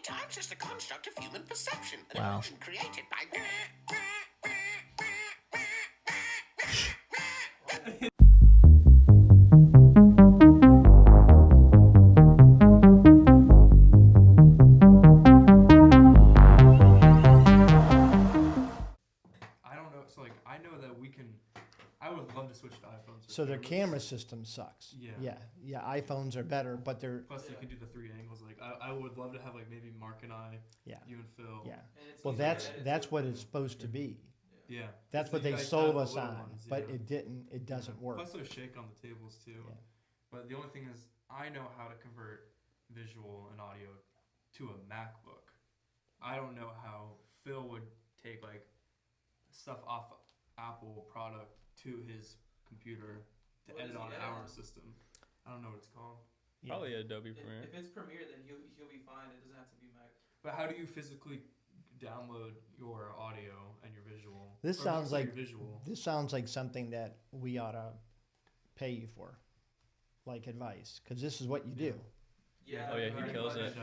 times as the construct of human perception, an Wow. illusion created by... I don't know. So like, I know that we can. I would love to switch to iPhones. So their camera system sucks. Yeah. Yeah. iPhones are better, but they're Plus, you can do the 3 angles. Like, I would love to have like maybe Mark and I, Yeah. you and Phil. yeah. And it's Well, easier to edit that's too. what it's supposed to be. Yeah. That's So what you they guys sold have the us little on, ones, but yeah. it didn't. It doesn't work. Plus, there's shake on the tables too. Yeah. But the only thing is, I know how to convert visual and audio to a MacBook. I don't know how Phil would take like stuff off Apple product to his computer to What edit does he on edit our on? system. I don't know what it's called. Yeah. Probably Adobe If Premiere. it's Premiere, then he'll be fine. It doesn't have to be Mac. But how do you physically download your audio and your visual? This Or sounds mostly like your visual. This sounds like something that we ought to pay you for, like advice, because this is what you do. Yeah. Oh, yeah, he pretty kills much, it. Yeah.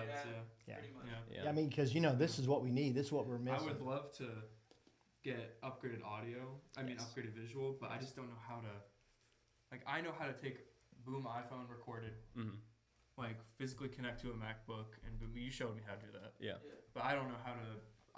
Yeah. Pretty much. Yeah. Yeah. I mean, because this is what we need. This is what we're I missing. would love to get upgraded audio. I mean, Yes. upgraded visual, but I just don't know how to. Like, I know how to take Boom iPhone recorded, Mm-hmm. like physically connect to a MacBook, and Boom. You showed me how to do that, Yeah. but I don't know how to.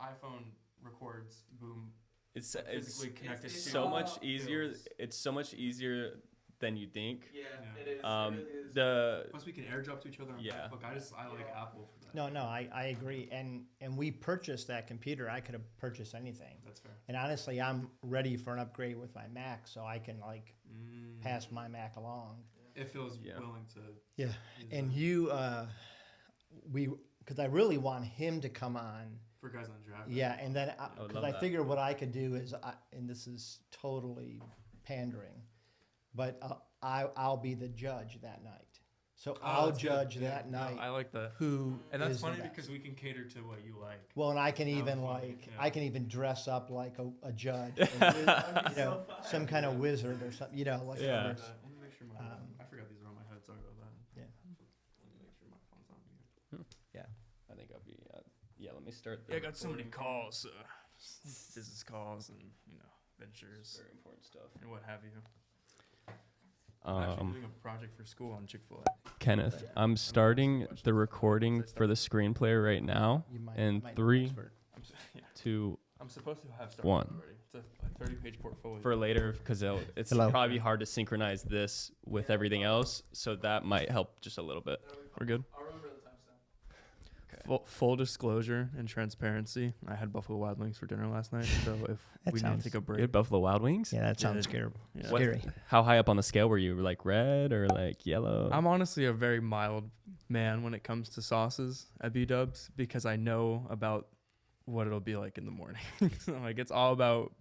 iPhone records Boom. It's Physically connected it's to so much easier. bills. It's so much easier than you think. Yeah, Yeah. it is. It Um, really is. the Plus, we can airdrop to each other on Yeah. MacBook. I like Yeah. Apple for that. No, I agree. And we purchased that computer. I could have purchased anything. That's fair. And honestly, I'm ready for an upgrade with my Mac, so I can like pass my Mac along. It feels Yeah. willing to. Yeah. use And that because I really want him to come on. for guys on draft. Yeah, and then would because love I that. figure what I could do is, and this is totally pandering, but I'll be the judge that night. So I'll that's good. judge Yeah, that no, night I like that. who And that's is the funny best. because we can cater to what you like. Well, and I can That even was funny, like yeah. I can even dress up like a judge, and, you know, some kind of wizard or something. You know, like Yeah. Let me make sure my. I forgot these are on my head. Sorry about that. Yeah. Let me make sure my phone's on mute. I think I'll be. Yeah. Let me start. Yeah, I got so many calls, business calls, and ventures Very important stuff. and what have you. I'm actually doing a project for school on Chick-fil-A. Kenneth, I'm starting the recording for the screenplay right now. you might, And might be an 3, expert. 2, I'm supposed to have started 1. already. It's a 30-page portfolio. For later, because it's Hello. probably hard to synchronize this with everything else, so that might help just a little bit. We're good. I'll remember the timestamp. Full disclosure and transparency. I had Buffalo Wild Wings for dinner last night, so if That we need sounds to take a You break, had Buffalo Wild Wings? Yeah, that sounds Yeah. scary. Yeah. What- Scary. How high up on the scale were you? Like red or like yellow? I'm honestly a very mild man when it comes to sauces at B-Dubs because I know about what it'll be like in the morning. So, like, it's all about,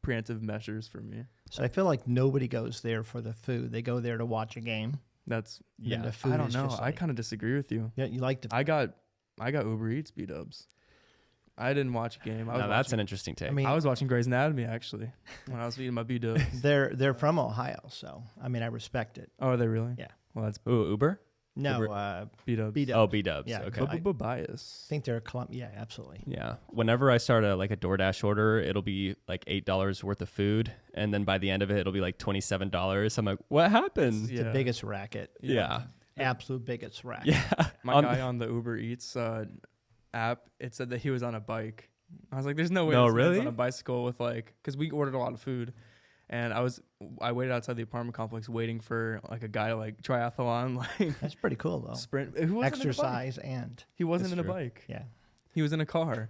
preemptive measures for me. So I feel like nobody goes there for the food. They go there to watch a game. That's, And the food I don't is know. just I like- kind of disagree with you. Yeah, you like to. I got Uber Eats B-Dubs. I didn't watch a game. Now that's an interesting take. I mean, I was watching Grey's Anatomy, actually, when I was eating my B-Dubs. they're from Ohio, so I mean I respect it. Oh, are they really? Yeah. Well, that's Ooh, Uber? No, B-Dubs. B-Dubs. Oh, B-Dubs. Yeah, Okay. I Bias. think they're Yeah, absolutely. Yeah. Whenever I start a DoorDash order, it'll be like $8 worth of food, and then by the end of it, it'll be like $27. I'm like, what happened? It's the biggest racket. Yeah. Absolute biggest racket. Yeah. My guy on the Uber Eats app, it said that he was on a bike. I was like, "There's no way this man's really? on a bicycle with because we ordered a lot of food, and I waited outside the apartment complex waiting for like a guy to triathlon That's pretty cool though. sprint. Who wasn't Exercise and He wasn't That's in a true. bike. yeah. He was in a car.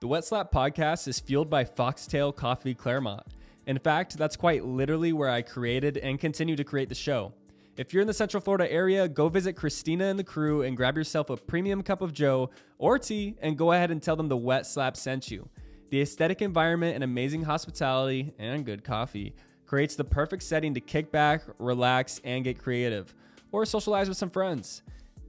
The Wet Slap podcast is fueled by Foxtail Coffee Clermont. In fact, that's quite literally where I created and continue to create the show. If you're in the Central Florida area, go visit Christina and the crew and grab yourself a premium cup of joe or tea and go ahead and tell them the Wet Slap sent you. The aesthetic environment and amazing hospitality and good coffee creates the perfect setting to kick back, relax, and get creative, or socialize with some friends.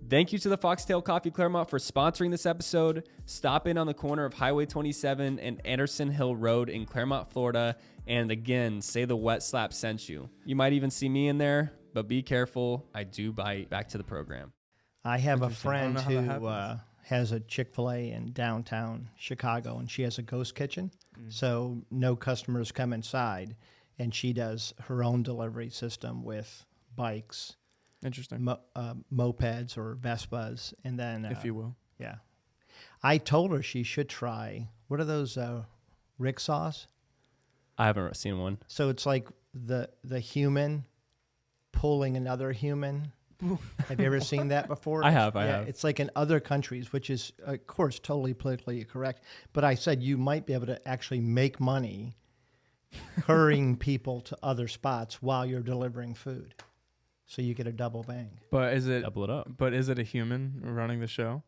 Thank you to the Foxtail Coffee Clermont for sponsoring this episode. Stop in on the corner of Highway 27 and Anderson Hill Road in Clermont, Florida, and again, say the Wet Slap sent you. You might even see me in there, but be careful. I do bite. Back to the program. I have a Interesting. I don't friend know how that who happens. has a Chick-fil-A in downtown Chicago, and she has a ghost kitchen. So no customers come inside, and she does her own delivery system with bikes, Interesting. mopeds or Vespas, and then if you will. yeah. I told her she should try, what are those rickshaws? I haven't seen one. So it's like the human pulling another human. Have you ever seen that before? I have. It's like in other countries, which is, of course, totally politically correct. But I said you might be able to actually make money hurrying people to other spots while you're delivering food. So you get a double bang. But is it Double it up. But is it a human running the show,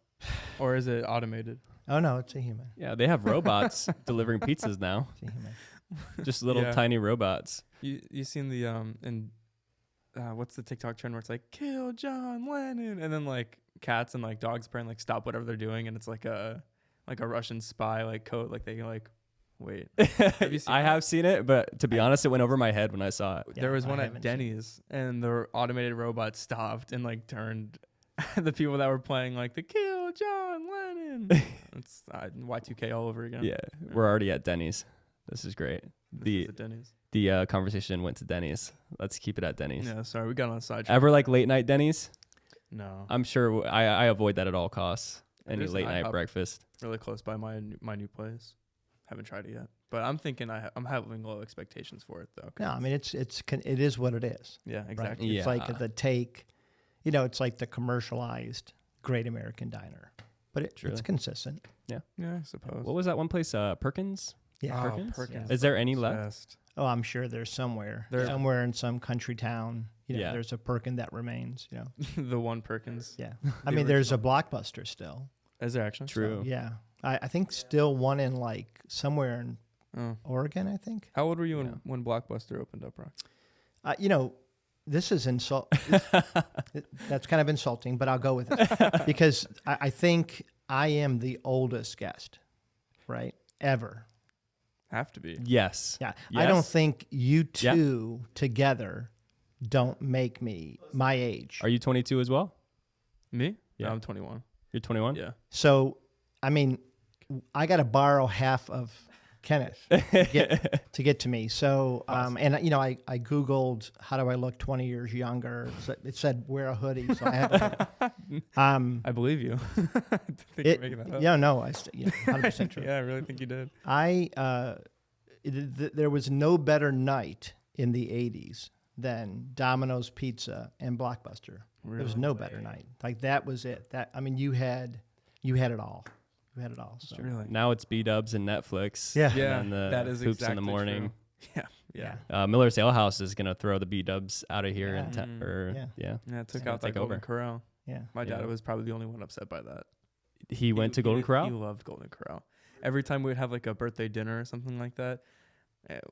or is it automated? Oh, no, it's a human. Yeah, they have robots delivering pizzas now. It's a human. Just little Yeah. tiny robots. You seen the what's the TikTok trend where it's like kill John Lennon, and then like cats and like dogs praying like stop whatever they're doing, and it's like a Russian spy like code, like they like wait. Have you seen I that? have seen it, but to be honest, it went over my head when I saw it. Yeah, There was I one at haven't seen it. Denny's, and the automated robot stopped and like turned the people that were playing like the kill John Lennon. It's Y2K all over again. Yeah, we're already at Denny's. This is great. This is at Denny's. The conversation went to Denny's. Let's keep it at Denny's. Yeah, sorry, we got on a sidetrack. Ever like late night Denny's? No, I'm sure I avoid that at all costs. Any There's an late night IHOP breakfast. really close by my new place. Haven't tried it yet, but I'm thinking I'm having low expectations for it though. 'cause No, I mean, it is what it is. yeah, Right? exactly. It's like Yeah. the take, it's like the commercialized Great American Diner. But it's Truly. consistent. Yeah, I suppose. What was that one place? Perkins? Yeah. Oh, Perkins? Perkins. Is there any left? Obsessed. Oh, I'm sure there's somewhere. There- Somewhere in some country town, Yeah. there's a Perkin that remains, The one Perkins. Yeah. I mean, there's a Blockbuster still. Is there actually? True. Yeah. I think still one in like somewhere in Oh. Oregon, I think. How old were you when Blockbuster opened up, Rock? This is that's kind of insulting, but I'll go with it because I think I am the oldest guest, right? Ever. Have to be. Yes. Yeah. I don't Yes. think you Yeah. two together don't make me my age. Are you 22 as well? Me? Yeah. No, I'm 21. You're 21? Yeah. So, I mean, I got to borrow half of Kenneth to get to me. So, and I Googled how do I look 20 years younger. So it said wear a hoodie. So I have a hoodie. I believe you. I think you're making that up. Yeah, no, 100% true. Yeah, I really think you did. There was no better night in the 80s than Domino's Pizza and Blockbuster. There was no better night. Like that was it. You had it all. You had it all. So. Really? Now it's B-dubs and Netflix. Yeah. Yeah, And then the that is Hoops exactly in the morning. True. Yeah. Miller's Ale House is going to throw the B-dubs out of here. Yeah. Yeah. Yeah, it took gonna out that take Golden over. Corral. Yeah. My dad Yeah. was probably the only one upset by that. He went to Golden Corral? He loved Golden Corral. Every time we would have like a birthday dinner or something like that,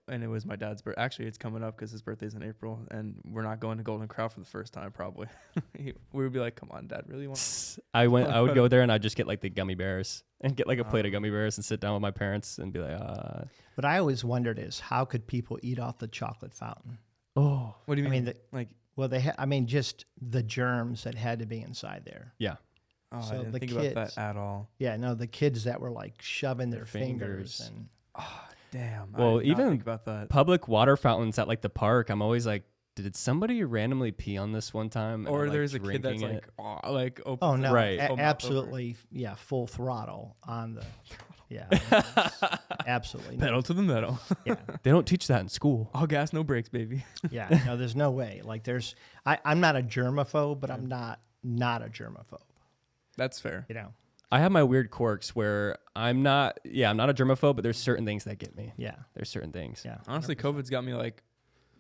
and it was my dad's birthday. Actually, it's coming up because his birthday's in April, and we're not going to Golden Corral for the first time probably. We would be like, "Come on, Dad, really want?" I would go there and I'd just get like the gummy bears and get like a plate of gummy bears and sit down with my parents and be like, What I always wondered is how could people eat off the chocolate fountain? oh, What do you I mean? mean, like, Well, just the germs that had to be inside there. yeah. oh, So I didn't the think about kids- that at all. Yeah, no, the kids that were like shoving their Their fingers fingers. and Damn. Well, I did not even think about that. Public water fountains at like the park, I'm always like, did somebody randomly pee on this one time? And Or I'm, like, there's a kid that's drinking like, open. oh no, Right. Open up over. absolutely, yeah, full throttle on the, yeah, absolutely, no, pedal to the metal. yeah, They don't teach that in school. All gas, no brakes, baby. yeah, no, there's no way. Like I'm not a germaphobe, but I'm not a germaphobe. That's fair. I have my weird quirks where I'm not a germaphobe, but there's certain things that get me. Yeah, There's certain things. yeah. Honestly, COVID's got me like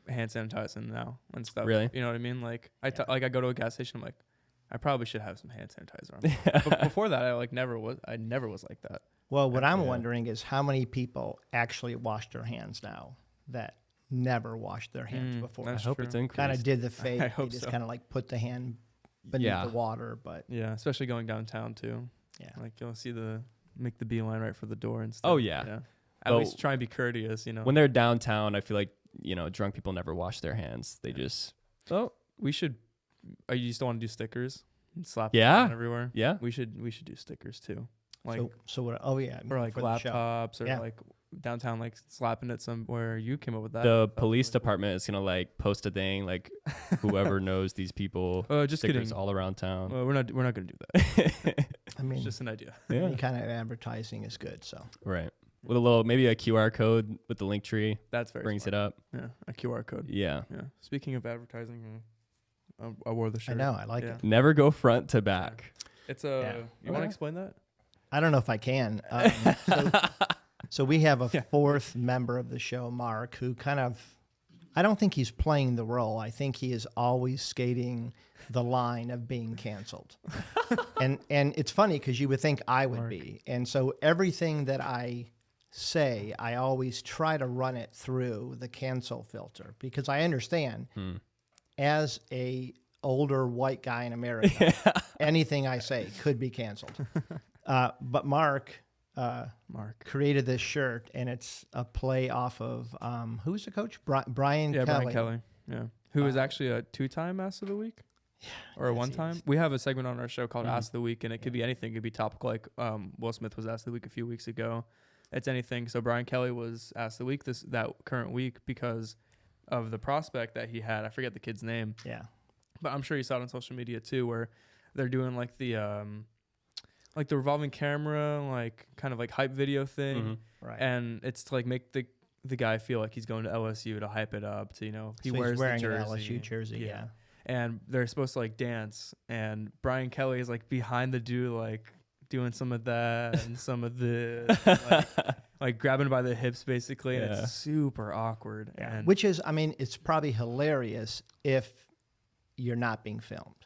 hand sanitizing now and stuff. Really? You know what I mean? Like I go to a gas station, I'm like, I probably should have some hand sanitizer on. But before that, I never was like that. Well, what I'm Yeah. wondering is how many people actually wash their hands now that never washed their hands before. I That's hope true. it's increased. Kind of did the fake. They hope just so. kind of like put the hand beneath Yeah. the water, but Yeah, especially going downtown too. yeah. Like you'll see make the beeline right for the door and stuff. Oh, yeah. At Well, least try and be courteous, When they're downtown, I feel like, drunk people never wash their hands. They just, we should. You still want to do stickers and slap Yeah. them everywhere. Yeah. We should do stickers too. Like so what? Oh yeah, or like for the show. laptops or Yeah. like downtown, like slapping it somewhere. You came up with that. The That was police really cool. department is gonna like post a thing like whoever knows these people. Just stickers kidding. all around town. We're not gonna do that. I mean, It's just an idea. Yeah. any kind of advertising is good. So Right. With a little maybe a QR code with the link tree That's very brings smart. it up. Yeah, a QR code. Yeah. Yeah. Speaking of advertising, I wore the shirt. I know I like Yeah. it. Never go front to back. It's a. Yeah. You want Okay. to explain that? I don't know if I can. So we have a Yeah. fourth member of the show, Mark, who kind of, I don't think he's playing the role. I think he is always skating the line of being canceled. and it's funny because you would think I would be. And so everything that I say, I always try to run it through the cancel filter because I understand as a older white guy in America, anything I say could be canceled. But Mark created this shirt, and it's a play off of who's the coach? Brian Yeah, Kelly. Brian Kelly. Yeah, who is actually a 2-time Ass of the Week. Or a one-time. We have a segment on our show called Ass of the Week, and it could be anything. It could be topical, like Will Smith was Ass of the Week a few weeks ago. It's anything. So Brian Kelly was Ass of the Week that current week because of the prospect that he had. I forget the kid's name. Yeah. But I'm sure you saw it on social media too, where they're doing like the revolving camera, like kind of like hype video thing, Right. and it's to like make the guy feel like he's going to LSU to hype it up. To he So wears he's wearing the an jersey. LSU jersey. Yeah. And they're supposed to like dance, and Brian Kelly is like behind the dude, like doing some of that and some of this, like grabbing by the hips basically, and Yeah. it's super awkward. Yeah. And Which is, I mean, it's probably hilarious if you're not being filmed.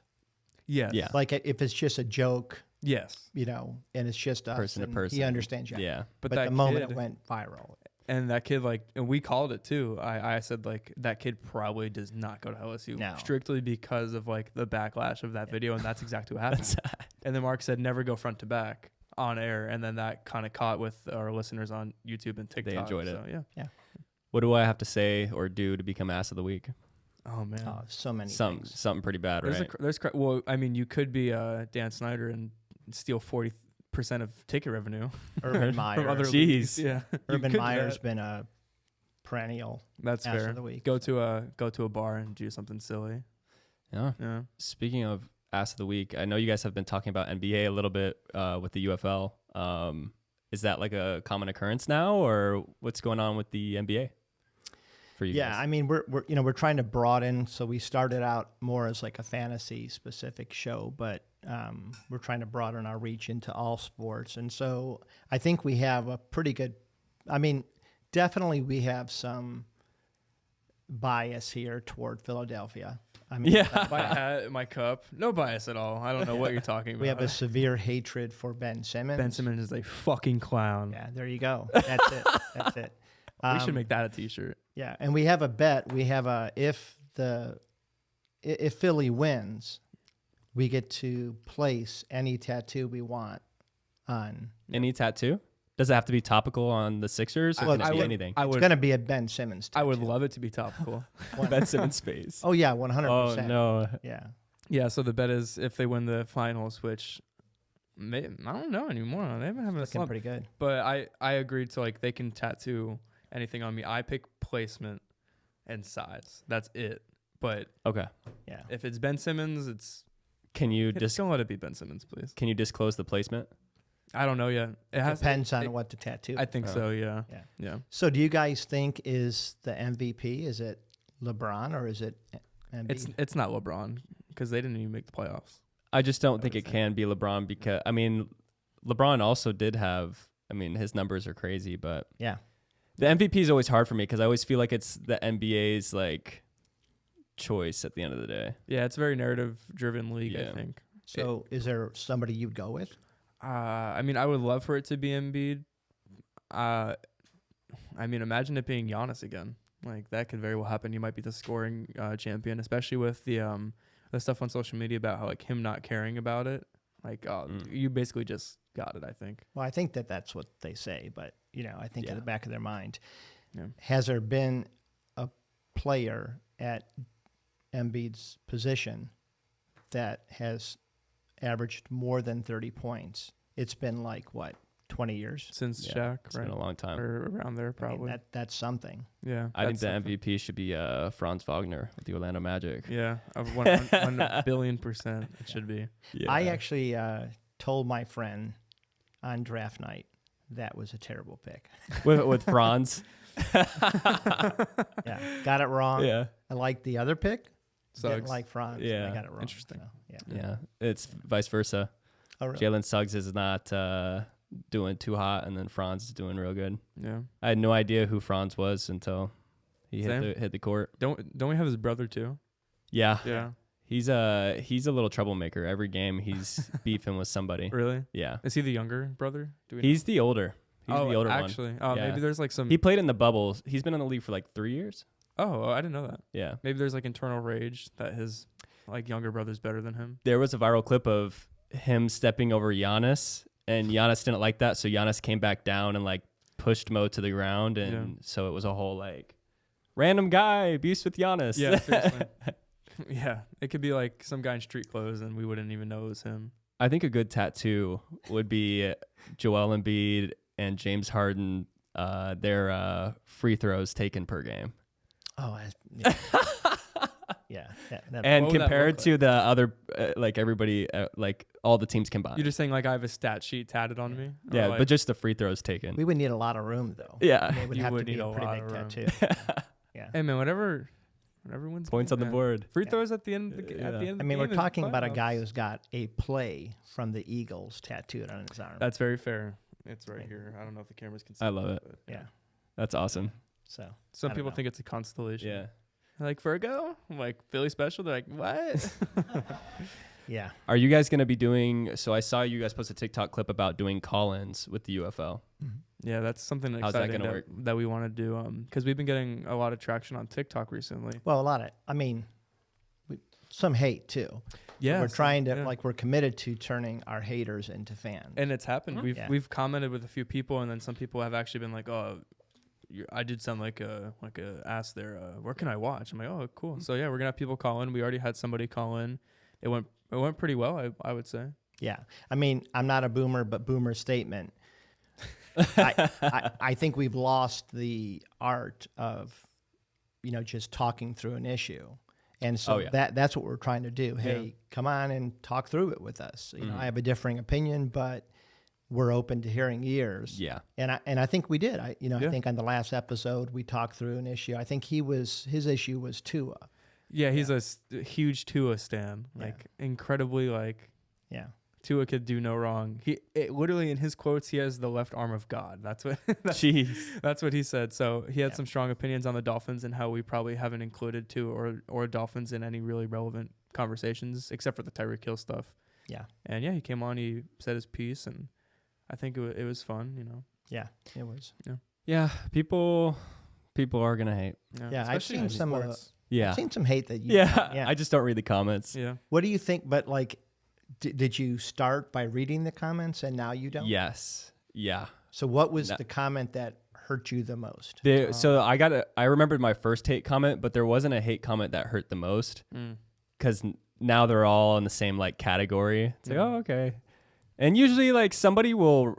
yes, Yeah. Like if it's just a joke, yes, and it's just us. Person to and person. He understands you. Yeah. but But that the moment kid, it went viral. and that kid, like, and we called it too. I said like that kid probably does not go to LSU No. strictly because of like the backlash of that video, and that's exactly what happened. And then Mark said never go front to back on air, and then that kind of caught with our listeners on YouTube and TikTok. enjoyed it. So, yeah. What do I have to say or do to become ass of the week? Oh man. Oh, so many things. Something pretty bad, right? Well, I mean, you could be Dan Snyder and steal 40% of ticket revenue Urban from other Meyer. leagues. Jeez. Yeah, You Urban could do Meyer's that. been a perennial That's ass fair. of the week. Go to a bar and do something silly. Yeah. Yeah. Speaking of ass of the week, I know you guys have been talking about NBA a little bit with the UFL. Is that like a common occurrence now, or what's going on with the NBA for you Yeah, guys? I mean we're trying to broaden. So we started out more as like a fantasy specific show, but we're trying to broaden our reach into all sports. And so I think we have a pretty good. I mean, definitely we have some bias here toward Philadelphia. I mean, Yeah. My hat, my cup, no bias at all. I don't know what you're talking about. we have a severe hatred for Ben Simmons. Ben Simmons is a fucking clown. Yeah, there you go. That's it. That's it. We should make that a T-shirt. Yeah, and we have a bet. We have a if Philly wins, we get to place any tattoo we want on. Any tattoo? Does it have to be topical on the Sixers, or Well, can it be anything? I It's would. going to be a Ben Simmons tattoo. I would love it to be topical. Ben Simmons' face. Oh yeah, 100%. Oh no. Yeah. Yeah. So the bet is if they win the finals, which I don't know anymore. They haven't having a Looking slump. pretty good. But I agreed to like they can tattoo anything on me. I pick placement and size. That's it. But Okay. Yeah. if it's Ben Simmons, it's Can you just don't let it be Ben Simmons, please. can you disclose the placement? I don't know yet. It has Depends on it- what the tattoo. I think Oh. so. Yeah. Yeah. Yeah. So do you guys think is the MVP, is it LeBron or is it Embiid? It's not LeBron because they didn't even make the playoffs. I just don't I think would it say. can be LeBron because I mean, LeBron also did have. I mean, his numbers are crazy, but Yeah. the MVP is always hard for me because I always feel like it's the NBA's like choice at the end of the day. Yeah, it's a very narrative-driven league. Yeah. I think. So is there somebody you'd go with? I mean, I would love for it to be Embiid. I mean, imagine it being Giannis again. Like that could very well happen. You might be the scoring champion, especially with the stuff on social media about how like him not caring about it. Like, you basically just got it. I think. Well, I think that's what they say, but I think in Yeah. the back of their mind, Yeah. has there been a player at Embiid's position that has averaged more than 30 points, it's been like, what, 20 years? Since Yeah, Shaq, It's right? been a long time. Or around there, I mean, probably. that's something. Yeah. I think that's the something. MVP should be Franz Wagner with the Orlando Magic. Yeah, of 1,000,000,000% it should be. Yeah. I actually told my friend on draft night that was a terrible pick. with Franz. Yeah, got it wrong. Yeah. I liked the other pick. Didn't Suggs. like Franz. Yeah, I got it wrong. interesting. So, yeah. Yeah. It's vice versa. Oh, really? Jalen Suggs is not doing too hot, and then Franz is doing real good. Yeah. I had no idea who Franz was until he Same. hit the court. Don't we have his brother too? Yeah. Yeah. He's a little troublemaker. Every game he's beefing with somebody. Really? Yeah. Is he the younger brother? Do we He's the older. He's the older one. actually. Oh, Yeah. maybe there's like some. He played in the bubbles. He's been in the league for like 3 years. Oh, I didn't know that. Yeah. Maybe there's like internal rage that his like younger brother's better than him. There was a viral clip of him stepping over Giannis, and Giannis didn't like that, so Giannis came back down and like pushed Mo to the ground, and so it was a whole like random guy beefs with Giannis. Yeah, seriously. Yeah, it could be like some guy in street clothes, and we wouldn't even know it was him. I think a good tattoo would be Joel Embiid and James Harden, their free throws taken per game. Oh, yeah. Yeah. And What would that compared look to the other, like everybody, like all the teams combined. You're just saying like I have a stat sheet tatted on me? Or, Yeah, like, but just the free throws taken. we would need a lot of room, though. Yeah. I mean, it would You have would to be need a a pretty lot big of room. tattoo. Yeah. hey man, whatever wins Points game, on the man. board. Free Yeah. throws at the end. Of the, Yeah. At the end. Of I the mean, we're game is talking about a playoffs. guy who's got a play from the Eagles tattooed on his arm. That's very fair. It's right here. I don't know if the cameras can see. I love it. but yeah. That's awesome. So Some I don't people know. think it's a constellation. Yeah. Like Virgo, I'm like Philly special. They're like, what? Yeah. Are you guys going to be doing, so I saw you guys post a TikTok clip about doing call-ins with the UFL. Yeah, that's something How's that exciting gonna work? that we want to do. Because we've been getting a lot of traction on TikTok recently. Well, a lot of, I mean, some hate too. Yeah, We're trying to, yeah. like, we're committed to turning our haters into fans. And it's happened. Yeah. We've commented with a few people, and then some people have actually been like, "Oh, I did sound like a ass there. Where can I watch?" I'm like, "Oh, cool." So yeah, we're gonna have people call in. We already had somebody call in. It went pretty well, I would say. Yeah. I mean, I'm not a boomer, but boomer statement. I think we've lost the art of, just talking through an issue. And so Oh, yeah. that's what we're trying to do. Hey, come on and talk through it with us. I have a differing opinion, but we're open to hearing yours. Yeah. And I think we did. I think on the last episode we talked through an issue. I think his issue was Tua. Yeah, he's a huge Tua stan. Like incredibly Yeah. Tua could do no wrong. Literally in his quotes, he has the left arm of God. That's what. Jeez. That's what he said. So he had some strong opinions on the Dolphins and how we probably haven't included Tua or Dolphins in any really relevant conversations except for the Tyreek Hill stuff. Yeah. And yeah, he came on. He said his piece, and I think it was fun. Yeah. It was. Yeah. People are going to hate. Yeah, I've Especially seen in some of sports. Yeah. I've seen some hate that you. Yeah. I just don't read the comments. Yeah. What do you think? But like, did you start by reading the comments and now you don't? Yes. Yeah. So what was the comment that hurt you the most? So I remembered my first hate comment, but there wasn't a hate comment that hurt the most because now they're all in the same like category. It's like, oh, okay. And usually like somebody will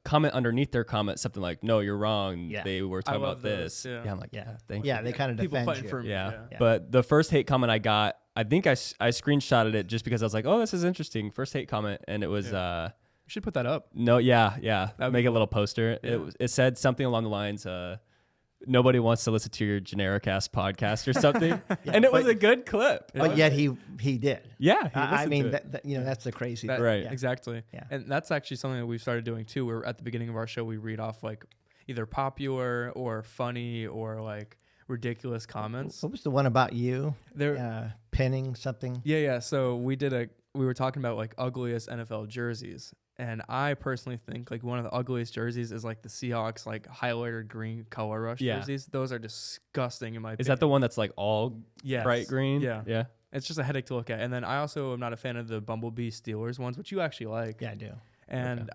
comment underneath their comment something like, no, you're wrong. Yeah. They were talking love about this. those, yeah. I'm like, Yeah. thank Yeah, you. they kind of People defend fighting you. for Yeah. Yeah. But the first hate comment I got, I think I screenshotted it just because I was like, oh, this is interesting. First hate comment. And it was, You should put that up. no, yeah. That'd Make be a little poster. Yeah. It said something along the lines, nobody wants to listen to your generic ass podcast or something. And it was a good clip. But yet he did. Yeah. he I listened mean, to it. that's the crazy That- thing. Right. Yeah. Exactly. Yeah. And that's actually something that we've started doing too. We're at the beginning of our show, we read off like either popular or funny or like ridiculous comments. What was the one about you? There, Pinning something? yeah. So we were talking about like ugliest NFL jerseys. And I personally think like one of the ugliest jerseys is like the Seahawks like highlighter green color rush Yeah. jerseys. Those are disgusting in my opinion. Is that the one that's like all Yes. bright green? Yeah. Yeah. It's just a headache to look at. And then I also am not a fan of the Bumblebee Steelers ones, which you actually like. Yeah, I do. And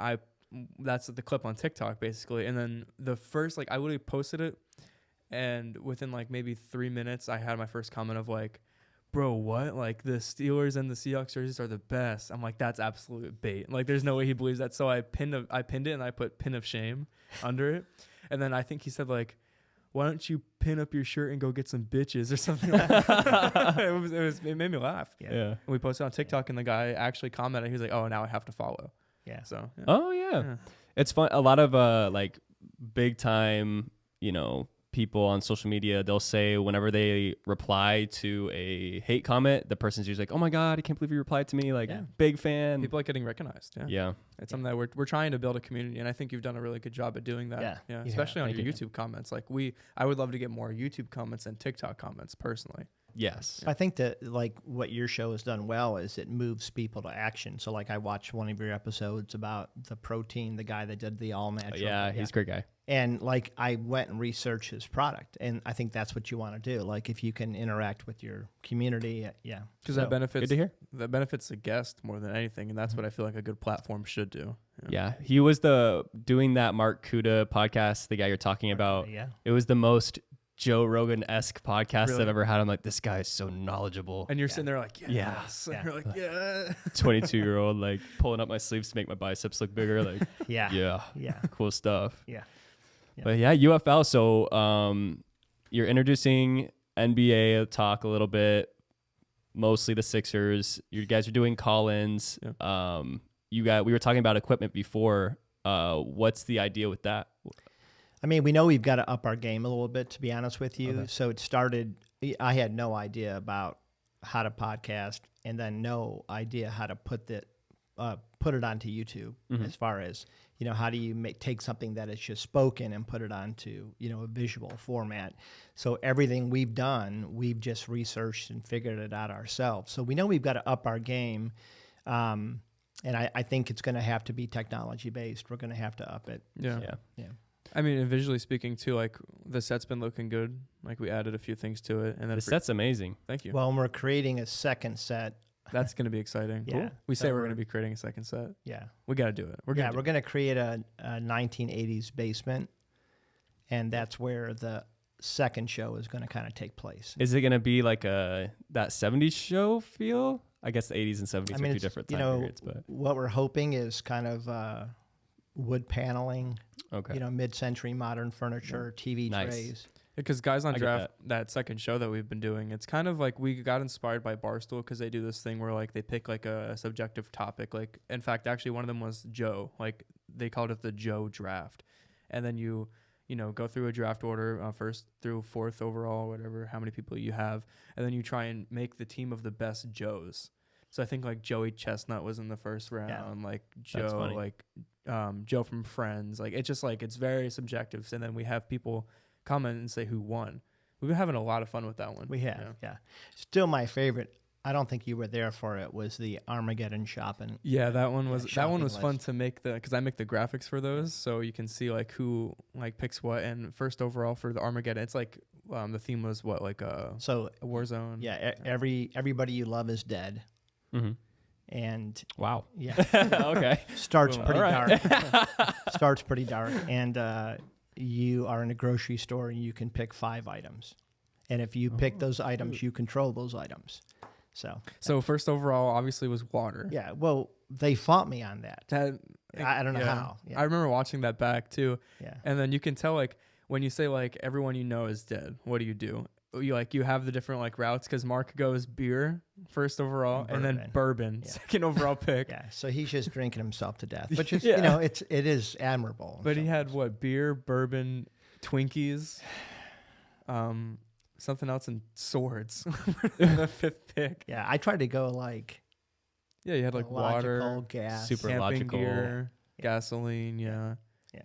that's the clip on TikTok basically. And then the first, like I literally posted it, and within like maybe 3 minutes, I had my first comment of like, bro, what? Like the Steelers and the Seahawks jerseys are the best. I'm like, that's absolute bait. Like there's no way he believes that. So I pinned it and I put pin of shame under it. And then I think he said like, why don't you pin up your shirt and go get some bitches or something like that. It made me laugh. Yeah. Yeah. And we posted on TikTok and the guy actually commented. He was like, oh, now I have to follow. Yeah. So yeah. Oh yeah. It's fun. A lot of like big time, people on social media, they'll say whenever they reply to a hate comment, the person's usually like, "Oh my god, I can't believe you replied to me!" Like, Yeah. big fan. People like getting recognized. Yeah. Yeah. It's something that we're trying to build a community, and I think you've done a really good job at doing that. Yeah. Yeah. Yeah. Especially on Thank your you. YouTube comments. Like I would love to get more YouTube comments than TikTok comments personally. Yes. I think that like what your show has done well is it moves people to action. So like I watched one of your episodes about the protein, the guy that did the all natural. Yeah, he's a great guy. And like I went and researched his product, and I think that's what you want to do. Like if you can interact with your community, yeah. Because So, that benefits Good to hear. that benefits the guest more than anything, and that's what I feel like a good platform should do. Yeah, he was doing that Mark Kuda podcast, the guy you're talking about. Yeah. It was the most Joe Rogan-esque podcast Really? I've ever had. I'm like, this guy is so knowledgeable. And you're sitting there like, Yeah. yes. And Yeah. you're like, yeah. 22-year-old, like pulling up my sleeves to make my biceps look bigger. Like, Yeah. yeah, Yeah. cool stuff. Yeah. Yeah. But yeah, UFL. So you're introducing NBA talk a little bit, mostly the Sixers. You guys are doing call-ins. Yeah. We were talking about equipment before. What's the idea with that? I mean, we know we've got to up our game a little bit, to be honest with you. Okay. So it started, I had no idea about how to podcast, and then no idea how to put it onto YouTube. As far as, how do you take something that is just spoken and put it onto, a visual format. So everything we've done, we've just researched and figured it out ourselves. So we know we've got to up our game. And I think it's going to have to be technology based. We're going to have to up it. Yeah. Yeah. I mean, and visually speaking too, like the set's been looking good. Like we added a few things to it, and then The set's amazing. thank you. Well, and we're creating a second set. That's going to be exciting. Yeah. Cool. We So say we're we're- going to be creating a second set. Yeah. We got to do it. We're Yeah, going we're going to create a 1980s basement, and that's where the second show is going to kind of take place. Is it going to be like that 70s show feel? I guess the 80s and 70s are two it's, different time periods, but what we're hoping is kind of wood paneling, okay. mid-century modern furniture, TV Nice. trays. Because guys on I get draft, that second show that we've been doing, it's kind of like we got inspired by Barstool because they do this thing where like they pick like a subjective topic. Like in fact, actually one of them was Joe. Like they called it the Joe draft, and then you go through a draft order first through fourth overall, whatever, how many people you have, and then you try and make the team of the best Joes. So I think like Joey Chestnut was in the first round, like That's Joe, funny. like Joe from Friends. Like it's just like it's very subjective, and then we have people comment and say who won. We've been having a lot of fun with that one. We have, yeah. Still my favorite, I don't think you were there for it, was the Armageddon shopping. Yeah, that one was shopping fun list. to make because I make the graphics for those, so you can see like who like picks what. And first overall for the Armageddon, it's like the theme was what, like So, a war zone. yeah, everybody you love is dead. Mm-hmm. And, Wow. yeah, Okay. starts Boom. pretty All right. dark. Starts pretty dark. And you are in a grocery store and you can pick 5 items. And if you pick those items, you control those items. So first overall obviously was water. yeah, well, they fought me on that. That I don't know yeah. how. Yeah. I remember watching that back too. Yeah. And then you can tell like when you say like everyone you know is dead, what do? You have the different like routes because Mark goes beer first overall and then bourbon Yeah. second overall pick. Yeah, so he's just drinking himself to death, but just Yeah. it is admirable. But he had what? Beer, bourbon, Twinkies, something else, and swords. in the 5th pick. Yeah, I tried to go like Yeah, you had like logical, water, gas. Super camping logical. gear, Yeah. gasoline. Yeah. Yeah.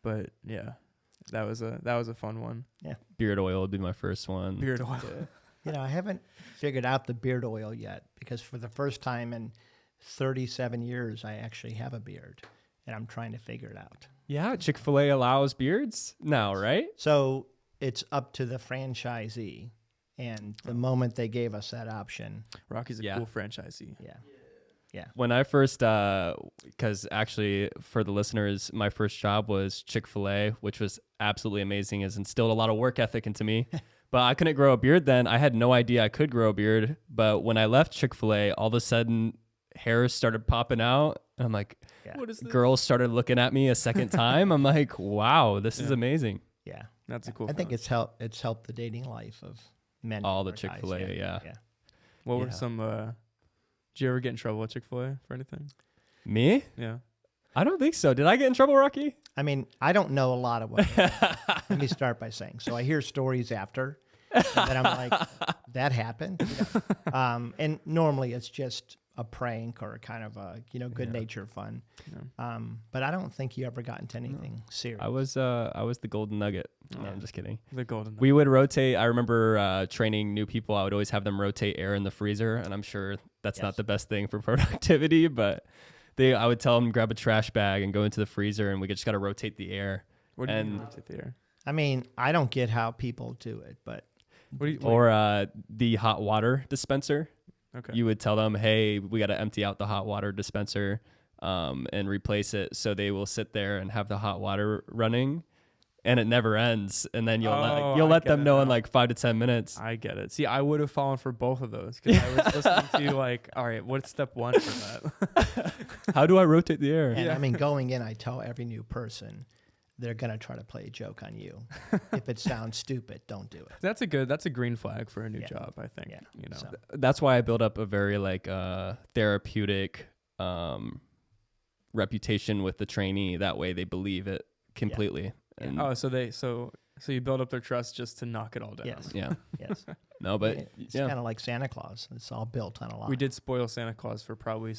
But yeah, that was a fun one. Beard oil would be my first one. Beard oil. I haven't figured out the beard oil yet because for the first time in 37 years, I actually have a beard, and I'm trying to figure it out. Yeah, Chick-fil-A allows beards now, right? So it's up to the franchisee, and the moment they gave us that option, Rocky's a Yeah. cool franchisee. yeah, When I first, because actually for the listeners, my first job was Chick-fil-A, which was absolutely amazing. Has instilled a lot of work ethic into me. But I couldn't grow a beard then. I had no idea I could grow a beard. But when I left Chick-fil-A, all of a sudden hair started popping out. And I'm like, Yeah. What is this? girls started looking at me a second time. I'm like, wow, this is Yeah. amazing. Yeah. That's a cool. I think fact. it's helped the dating life of men. All the or guys, Chick-fil-A, yeah. What were Yeah. some? Did you ever get in trouble at Chick-fil-A for anything? Me? Yeah. I don't think so. Did I get in trouble, Rocky? I mean, I don't know a lot of what. Let me start by saying. So I hear stories after, and then I'm like, that happened. And normally it's just a prank or kind of a good natured fun. Yeah. But I don't think you ever got into anything serious. I was the golden nugget. No, I'm just kidding. The golden. We would rotate. I remember training new people. I would always have them rotate air in the freezer, and I'm sure that's Yes. not the best thing for productivity, but I would tell them to grab a trash bag and go into the freezer, and we just got to rotate the air. What do you and- mean rotate the air? I mean, I don't get how people do it, but What do you? Or the hot water dispenser. Okay. You would tell them, hey, we got to empty out the hot water dispenser and replace it. So they will sit there and have the hot water running, and it never ends. And then you'll Oh, let I get them it know in now. like 5 to 10 minutes. I get it. See, I would have fallen for both of those because I was listening to like, all right, what's step one for that? How do I rotate the air? and I mean, going in, I tell every new person they're gonna try to play a joke on you. If it sounds stupid, don't do it. That's a green flag for a new Yeah. job, I think. Yeah. You know. So, That's why I built up a very like therapeutic reputation with the trainee. That way they believe it completely. Yeah. And Oh, so you build up their trust just to knock it all down. yes, yeah. yes. No, but It's yeah. kind of like Santa Claus. It's all built on a lie. We did spoil Santa Claus for probably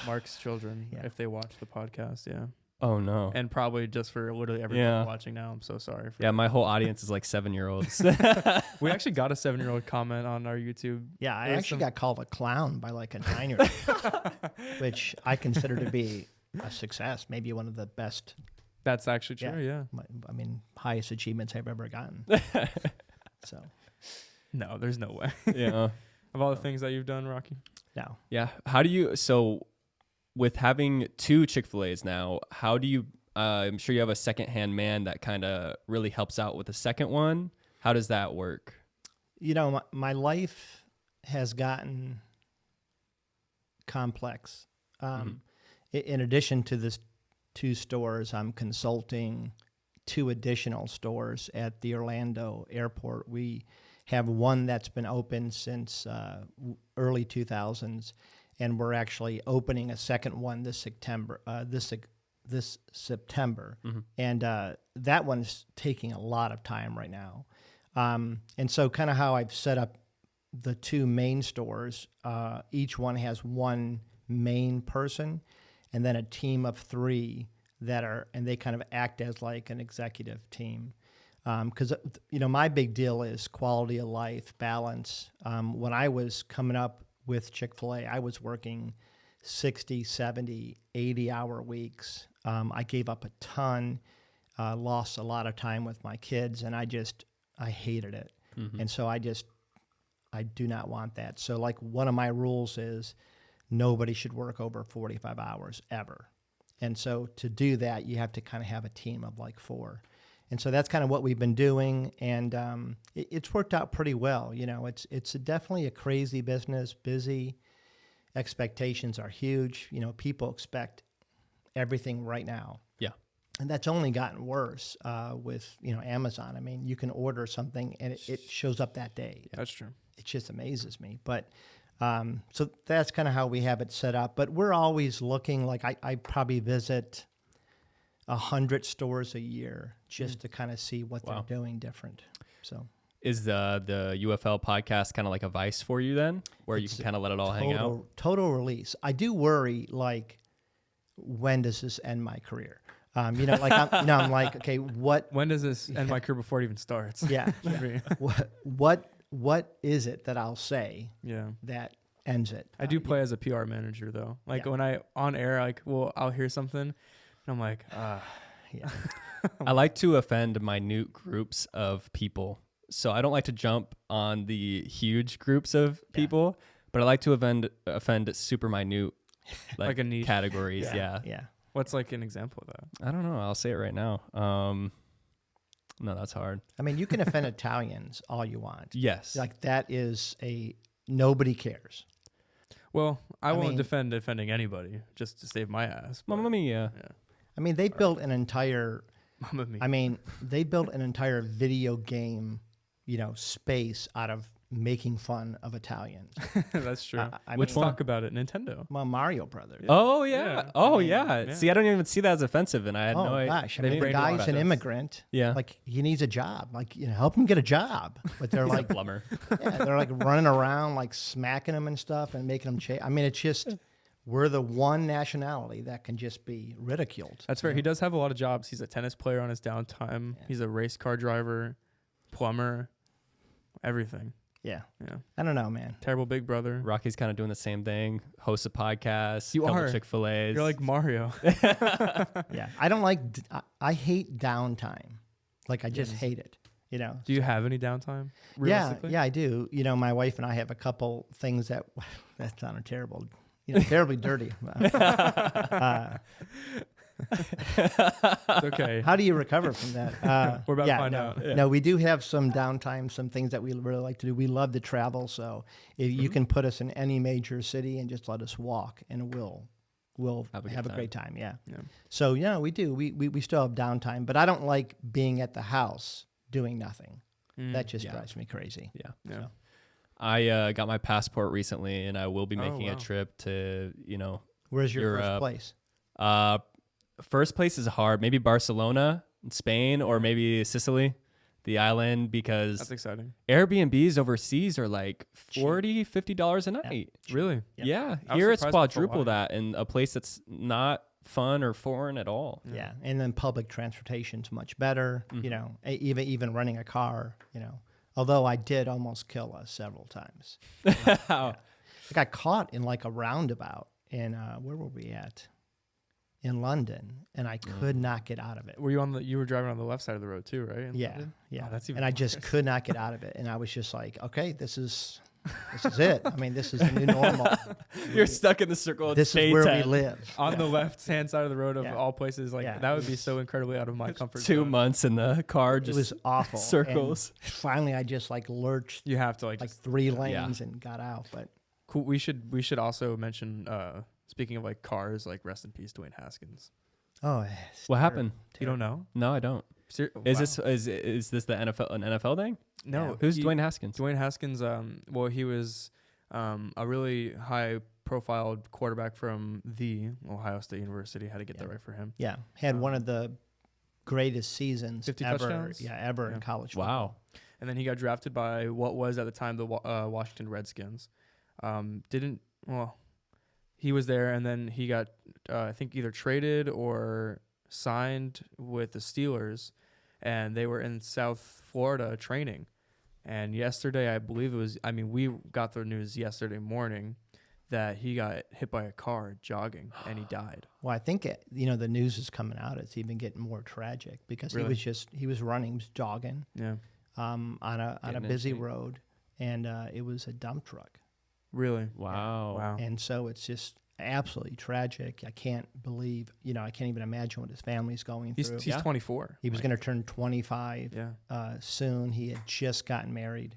Mark's children Yeah. if they watch the podcast, yeah. Oh no. And probably just for literally everybody Yeah. watching now. I'm so sorry. For Yeah, my whole audience is like 7-year-olds. We actually got a 7-year-old comment on our YouTube. Yeah, I There's actually some- got called a clown by like a 9-year-old, which I consider to be a success. Maybe one of the best, That's actually true, yeah. I mean, highest achievements I've ever gotten. So, No, there's no way. Yeah. Of all the things that you've done, Rocky. no. Yeah. How do you, so with having 2 Chick-fil-A's now, how do you, I'm sure you have a second-hand man that kind of really helps out with the second one. How does that work? My life has gotten complex. In addition to this 2 stores, I'm consulting 2 additional stores at the Orlando airport. We have one that's been open since early 2000s, and we're actually opening a second one this September. This September, and that one's taking a lot of time right now. And so, kind of how I've set up the 2 main stores, each one has one main person, and then a team of 3 and they kind of act as like an executive team. Because my big deal is quality of life, balance. When I was coming up with Chick-fil-A, I was working 60, 70, 80-hour weeks. I gave up a ton, lost a lot of time with my kids, and I hated it. And so I do not want that. So like one of my rules is nobody should work over 45 hours ever. And so to do that, you have to kind of have a team of like 4. And so that's kind of what we've been doing, and it's worked out pretty well. It's definitely a crazy business, busy. Expectations are huge. People expect everything right now. Yeah. And that's only gotten worse with Amazon. I mean, you can order something and it shows up that day. That's true. It just amazes me. But so that's kind of how we have it set up. But we're always looking. Like I probably visit 100 stores a year just to kind of see what Wow. they're doing different. So Is the UFL podcast kind of like a vice for you then, where you It's can kind of let it all hang out? total release. I do worry, like, when does this end my career? Like I'm like, okay, what? When does this end my career before it even starts? Yeah, what is it that I'll say Yeah. that ends it? I do play as a PR manager though. Like Yeah. when I on air, I'll hear something and I'm like, Yeah. I like to offend minute groups of people. So I don't like to jump on the huge groups of people, but I like to offend super minute Like a niche. categories. Yeah. Yeah. what's like an example of that? I don't know. I'll say it right now. No, that's hard. I mean, you can offend Italians all you want. Yes. Like that is nobody cares. Well, I won't mean- defend offending anybody just to save my ass. Mamma mia. I mean, they built an entire. Mamma mia. I mean, they built an entire video game, space out of making fun of Italians. That's true. I Let's mean- talk about it. Nintendo. Well, Mario Brothers. Oh yeah. Yeah. Oh I mean, yeah. See, I don't even see that as offensive, and I had Oh no idea. gosh! I They mean, the didn't guy's about an this. immigrant. Yeah. Like he needs a job. Like help him get a job. But they're He's a like, plumber. they're like running around, like smacking him and stuff, and making him. I mean, it's just we're the one nationality that can just be ridiculed. That's fair. He does have a lot of jobs. He's a tennis player on his downtime. Yeah. He's a race car driver, plumber, everything. Yeah. Yeah. I don't know, man. Terrible big brother. Rocky's kind of doing the same thing. Hosts a podcast. You couple are. Chick-fil-A's. You're like Mario. Yeah. I don't like. I hate downtime. Like I just hate it. Do you have any downtime? Yeah, Realistically? yeah, I do. My wife and I have a couple things that sounded terrible. Terribly dirty. It's okay. How do you recover from that? We're about to yeah, find no, out. No, we do have some downtime, some things that we really like to do. We love to travel, so if you can put us in any major city and just let us walk, and we'll Have a good have a time. great time. Yeah. Yeah. So yeah, we do. We still have downtime, but I don't like being at the house doing nothing. That just Yeah. drives me crazy. Yeah. Yeah. I got my passport recently, and I will be Oh, making a wow. trip to Where's your first Europe. place? First place is hard. Maybe Barcelona, Spain, or maybe Sicily, the island, because That's exciting. Airbnbs overseas are like $40, $50 a night. Really? Yep. Yeah, I was here it's surprised with quadruple Hawaii. that in a place that's not fun or foreign at all. Yeah, and then public transportation's much better. Even running a car. Although I did almost kill us several times. I got caught in like a roundabout in where were we at? In London, and I could not get out of it. Were you were driving on the left side of the road too, right? In Yeah, London? yeah. Oh, that's even and I just worse. could not get out of it, and I was just like, okay, this is it. I mean, this is the new normal. You're stuck in the circle of This is where Satan. we live. On the left-hand side of the road of Yeah. all places. Like Yeah, that it would be was- so incredibly out of my comfort 2 zone. months in the car, It just was awful. and circles. finally, I just like lurched You have to like like just 3 lanes and got out. But cool. We should also mention speaking of like cars, like rest in peace Dwayne Haskins. oh, What happened? You don't know? No, I don't. Is this the NFL an NFL thing? No. Yeah. Who's Dwayne Haskins? Dwayne Haskins, well, he was a really high-profile quarterback from the Ohio State University. Had to get that right for him. yeah, had one of the greatest seasons 50 ever. touchdowns? Yeah, ever Yeah. in college. football. Wow. And then he got drafted by what was at the time the Washington Redskins. He was there, and then he got I think either traded or signed with the Steelers, and they were in South Florida training. And yesterday, I believe it was, we got the news yesterday morning that he got hit by a car jogging and he died. Well, I think the news is coming out. It's even getting more tragic because Really? he was running, he was jogging Yeah. on a Getting busy into it. road, and it was a dump truck. Really? Wow. Wow. And so it's just absolutely tragic. I can't believe, I can't even imagine what his family's going He's through. 24. He was going to turn 25 Yeah. soon. He had just gotten married.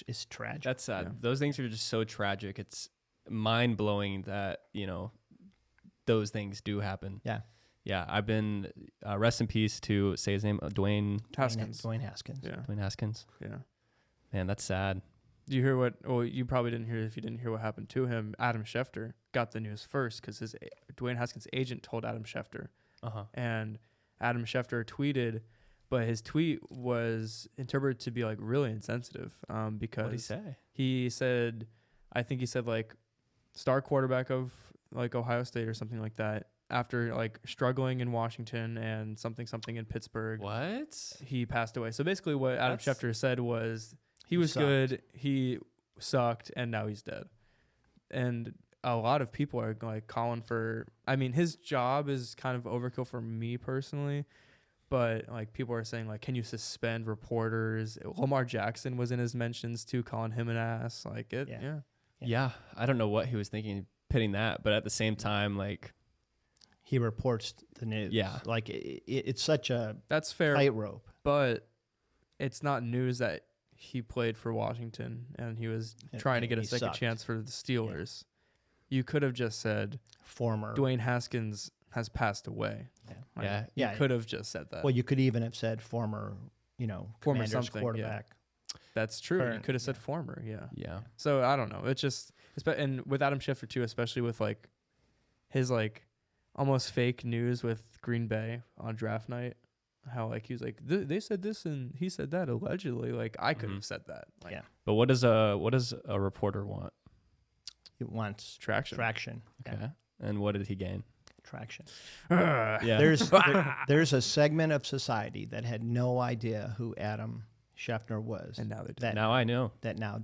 It's tragic. That's sad. Yeah. Those things are just so tragic. It's mind blowing that, those things do happen. Yeah. Yeah. I've been, rest in peace to, say his name, Dwayne Haskins. Dwayne Haskins. Yeah. Dwayne Haskins. Yeah. Man, that's sad. Do you hear you probably didn't hear if you didn't hear what happened to him. Adam Schefter got the news first because Dwayne Haskins' agent told Adam Schefter. Uh-huh. And Adam Schefter tweeted, but his tweet was interpreted to be like really insensitive because What did he say? he said, I think he said like star quarterback of like Ohio State or something like that after like struggling in Washington and something in Pittsburgh. What? He passed away. So basically what Adam That's- Schefter said was he was sucked. good, he sucked, and now he's dead. And a lot of people are like calling for, his job is kind of overkill for me personally, but like people are saying like, can you suspend reporters? Lamar Jackson was in his mentions too, calling him an ass. Like it, Yeah. Yeah. I don't know what he was thinking pitting that, but at the same time, like, he reports the news. Yeah. Like it's such a That's fair, tightrope. but it's not news that he played for Washington and he was And- trying to and get a he second sucked. chance for the Steelers. You could have just said Former. Dwayne Haskins has passed away. Yeah. Like, Yeah. you Yeah. could have just said that. Well, you could even have said former, Former Commanders something, yeah. quarterback. That's true. You current, could have said yeah. former, yeah. Yeah. So I don't know. It's just, and with Adam Schefter too, especially with like his like almost fake news with Green Bay on draft night, how like he was like they said this and he said that allegedly. Like I could have said that. Like, Yeah. But what does a reporter want? He wants Traction. traction. Okay. Yeah, And what did he gain? traction. Yeah. There's a segment of society that had no idea who Adam Schefter was. And now they do. that Now I know. that now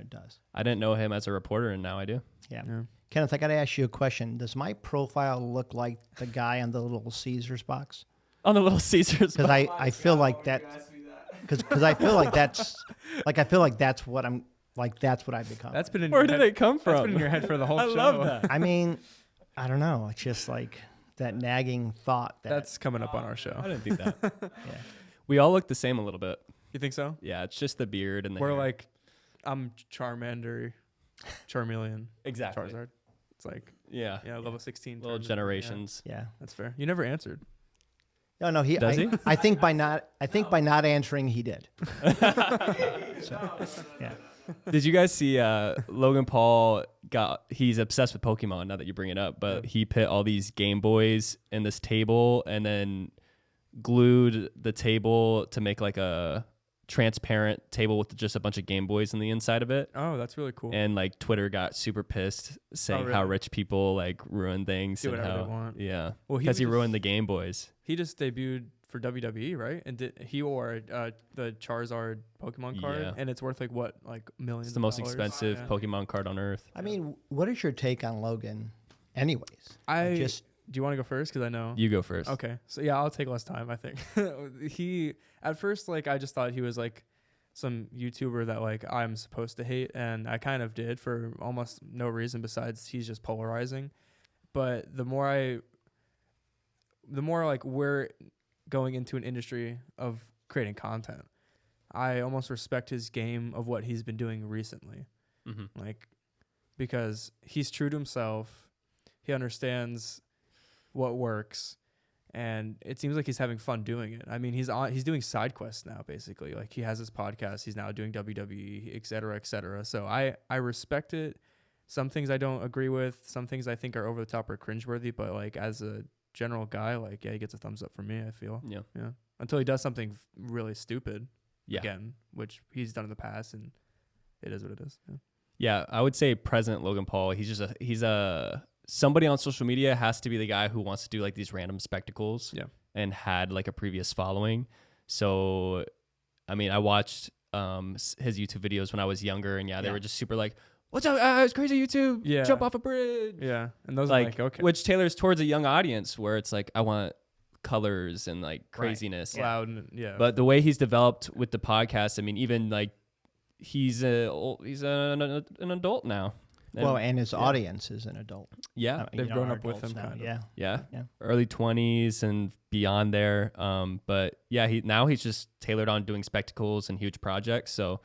does. I didn't know him as a reporter, and now I do. Yeah. Yeah. Kenneth, I got to ask you a question. Does my profile look like the guy on the little Caesars box? On the Little Caesars. Because I feel like that. Because I feel like that's what I'm like. That's what I've become. That's been in Where your did head, it come That's been from? in your head for the whole I show. love that. I mean, I don't know. It's just like that nagging thought. That's coming up on our show. I didn't think that. yeah. We all look the same a little bit. You think so? Yeah, it's just the beard and the We're hair. like, I'm Charmander, Charmeleon, exactly. Charizard. It's like, Yeah. yeah, level 16. Little Charizard. Yeah, generations. Yeah. that's fair. You never answered. No, he Does he? I think by not answering, he did. So, yeah. Did you guys see Logan Paul he's obsessed with Pokemon now that you bring it up, but he put all these Game Boys in this table and then glued the table to make like a transparent table with just a bunch of Game Boys on the inside of it. Oh, that's really cool. And like Twitter got super pissed saying how really? rich people like ruin things Do and whatever how they want. yeah. Well, Because he was ruined the Game Boys. He just debuted for WWE, right? And he wore the Charizard Pokemon card, Yeah. and it's worth like what, like millions. It's the most of dollars? expensive Yeah. Pokemon card on earth. I mean, what is your take on Logan, anyways? Do you want to go first? Because I know. You go first. Okay, so yeah, I'll take less time. I think he at first like I just thought he was like some YouTuber that like I'm supposed to hate, and I kind of did for almost no reason besides he's just polarizing. But the more like we're going into an industry of creating content, I almost respect his game of what he's been doing recently. Mm-hmm. Like, because he's true to himself, he understands what works, and it seems like he's having fun doing it. I mean, he's doing side quests now, basically. Like, he has his podcast, he's now doing WWE, et cetera, et cetera. So I respect it. Some things I don't agree with, some things I think are over the top or cringeworthy, but like as a general guy, like, yeah, he gets a thumbs up from me, I feel. Yeah. Yeah. Until he does something really stupid Yeah. again, which he's done in the past, and it is what it is. Yeah. Yeah, I would say President Logan Paul. He's somebody on social media has to be the guy who wants to do like these random spectacles. Yeah. And had like a previous following. So, I mean, I watched his YouTube videos when I was younger, and they were just super like, "What's up, guys? Crazy YouTube! Yeah. Jump off a bridge!" Yeah. And those Like, are like, okay. which tailors towards a young audience, where it's like I want colors and like craziness. loud and yeah. But the way he's developed with the podcast, I mean, even like he's an adult now. Well, and his audience is an adult. Yeah, They've grown our up with adults him, now, kind of. Yeah. yeah, Yeah. early 20s and beyond there. But yeah, he's just tailored on doing spectacles and huge projects. So